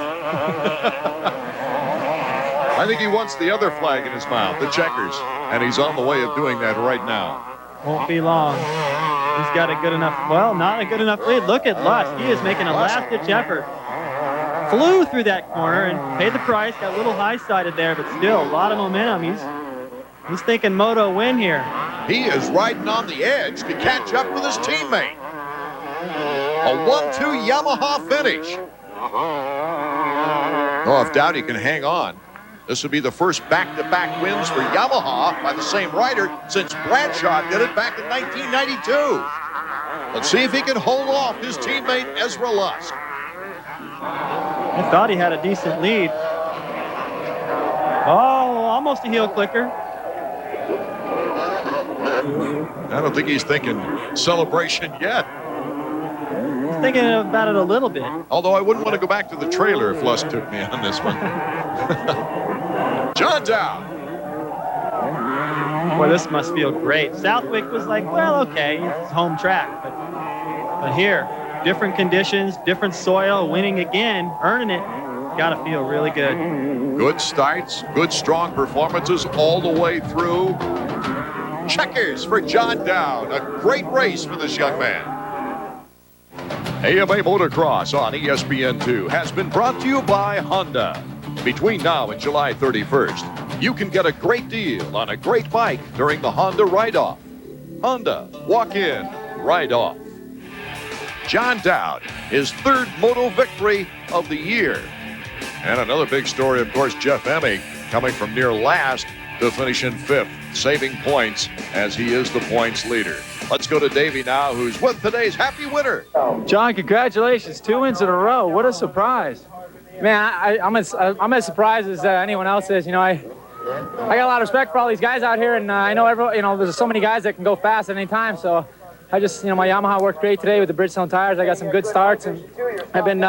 I think he wants the other flag in his mouth, the checkers, and he's on the way of doing that right now. Won't be long. He's got a good enough, well, not a good enough lead. Look at Lust. He is making a last-ditch effort. Flew through that corner and paid the price. Got a little high-sided there, but still a lot of momentum. He's thinking moto win here. He is riding on the edge to catch up with his teammate. A 1-2 Yamaha finish. Oh, if Dowdy can hang on, this would be the first back-to-back wins for Yamaha by the same rider since Bradshaw did it back in 1992. Let's see if he can hold off his teammate Ezra Lusk. I thought he had a decent lead. Oh, almost a heel clicker. I don't think he's thinking celebration yet. He's thinking about it a little bit. Although I wouldn't want to go back to the trailer if Lusk took me on this one. John Dowd. Boy, this must feel great. Southwick was like, well, okay, it's home track. But here, different conditions, different soil, winning again, earning it, got to feel really good. Good starts, good strong performances all the way through. Checkers for John Dowd. A great race for this young man. AMA Motocross on ESPN2 has been brought to you by Honda. Between now and July 31st, you can get a great deal on a great bike during the Honda Ride-Off. Honda, walk in, ride off. John Dowd, his 3rd moto victory of the year. And another big story, of course, Jeff Emig coming from near last to finish in 5th, saving points as he is the points leader. Let's go to Davey now, who's with today's happy winner. John, congratulations. 2 wins in a row. What a surprise. Man, I'm as surprised as anyone else is. You know, I got a lot of respect for all these guys out here, and I know there's so many guys that can go fast at any time. So I just, my Yamaha worked great today with the Bridgestone tires. I got some good starts, and I've been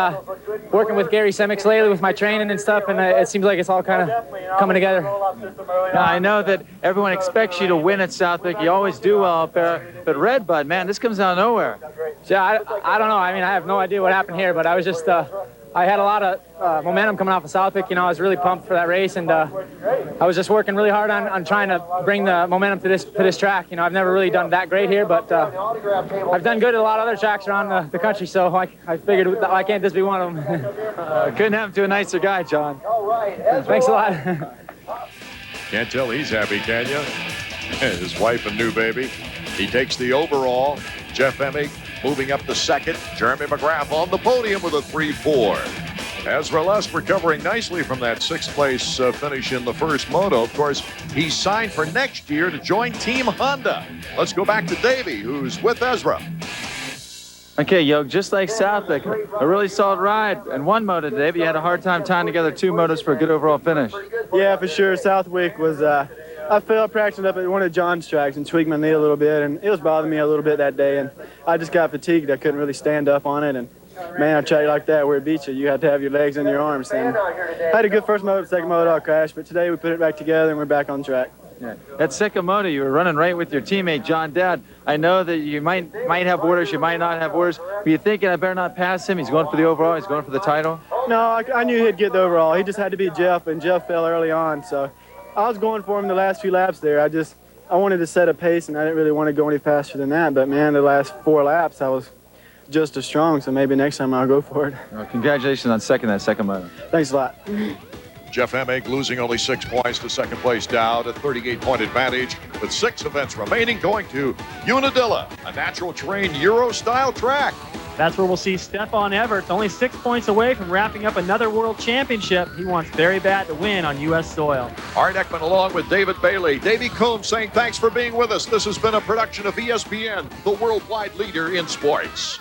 working with Gary Semix lately with my training and stuff, and it seems like it's all kind of coming together. Now, I know that everyone expects you to win at Southwick. You always do well up there. But RedBud, man, this comes out of nowhere. Yeah, I don't know. I mean, I have no idea what happened here, but I was just, I had a lot of momentum coming off of Southwick. I was really pumped for that race, and I was just working really hard on trying to bring the momentum to this track. I've never really done that great here, but I've done good at a lot of other tracks around the country, so I figured why can't this be one of them? Couldn't happen to a nicer guy, John. Thanks a lot. Can't tell he's happy, can you? His wife and new baby. He takes the overall. Jeff Emig moving up to 2nd. Jeremy McGrath on the podium with a 3-4. Ezra Lusk recovering nicely from that 6th place finish in the first moto. Of course, he's signed for next year to join Team Honda. Let's go back to Davey, who's with Ezra. Okay, Yoke, just like Southwick, a really solid ride and 1 moto today, but you had a hard time tying together 2 motos for a good overall finish. Yeah, for sure. Southwick was, I fell practicing up at one of John's tracks and tweaked my knee a little bit, and it was bothering me a little bit that day, and I just got fatigued. I couldn't really stand up on it, and man, a track like that where it beats you, you have to have your legs and your arms. And I had a good first moto, second moto, I crashed, but today we put it back together and we're back on track. Yeah. That second moto, you were running right with your teammate, John Dowd. I know that you might have orders, you might not have orders, but you're thinking I better not pass him. He's going for the overall, he's going for the title. No, I knew he'd get the overall. He just had to beat Jeff, and Jeff fell early on, so I was going for him the last few laps there. I wanted to set a pace, and I didn't really want to go any faster than that, but man, the last 4 laps I was just as strong, so maybe next time I'll go for it. Well, congratulations on that second moto. Thanks a lot. Jeff Emig losing only 6 points to second place Dowd, a 38-point advantage with 6 events remaining, going to Unadilla, a natural terrain Euro-style track. That's where we'll see Stefan Everts, only 6 points away from wrapping up another world championship. He wants very bad to win on U.S. soil. Art Ekman along with David Bailey. Davey Coombs saying thanks for being with us. This has been a production of ESPN, the worldwide leader in sports.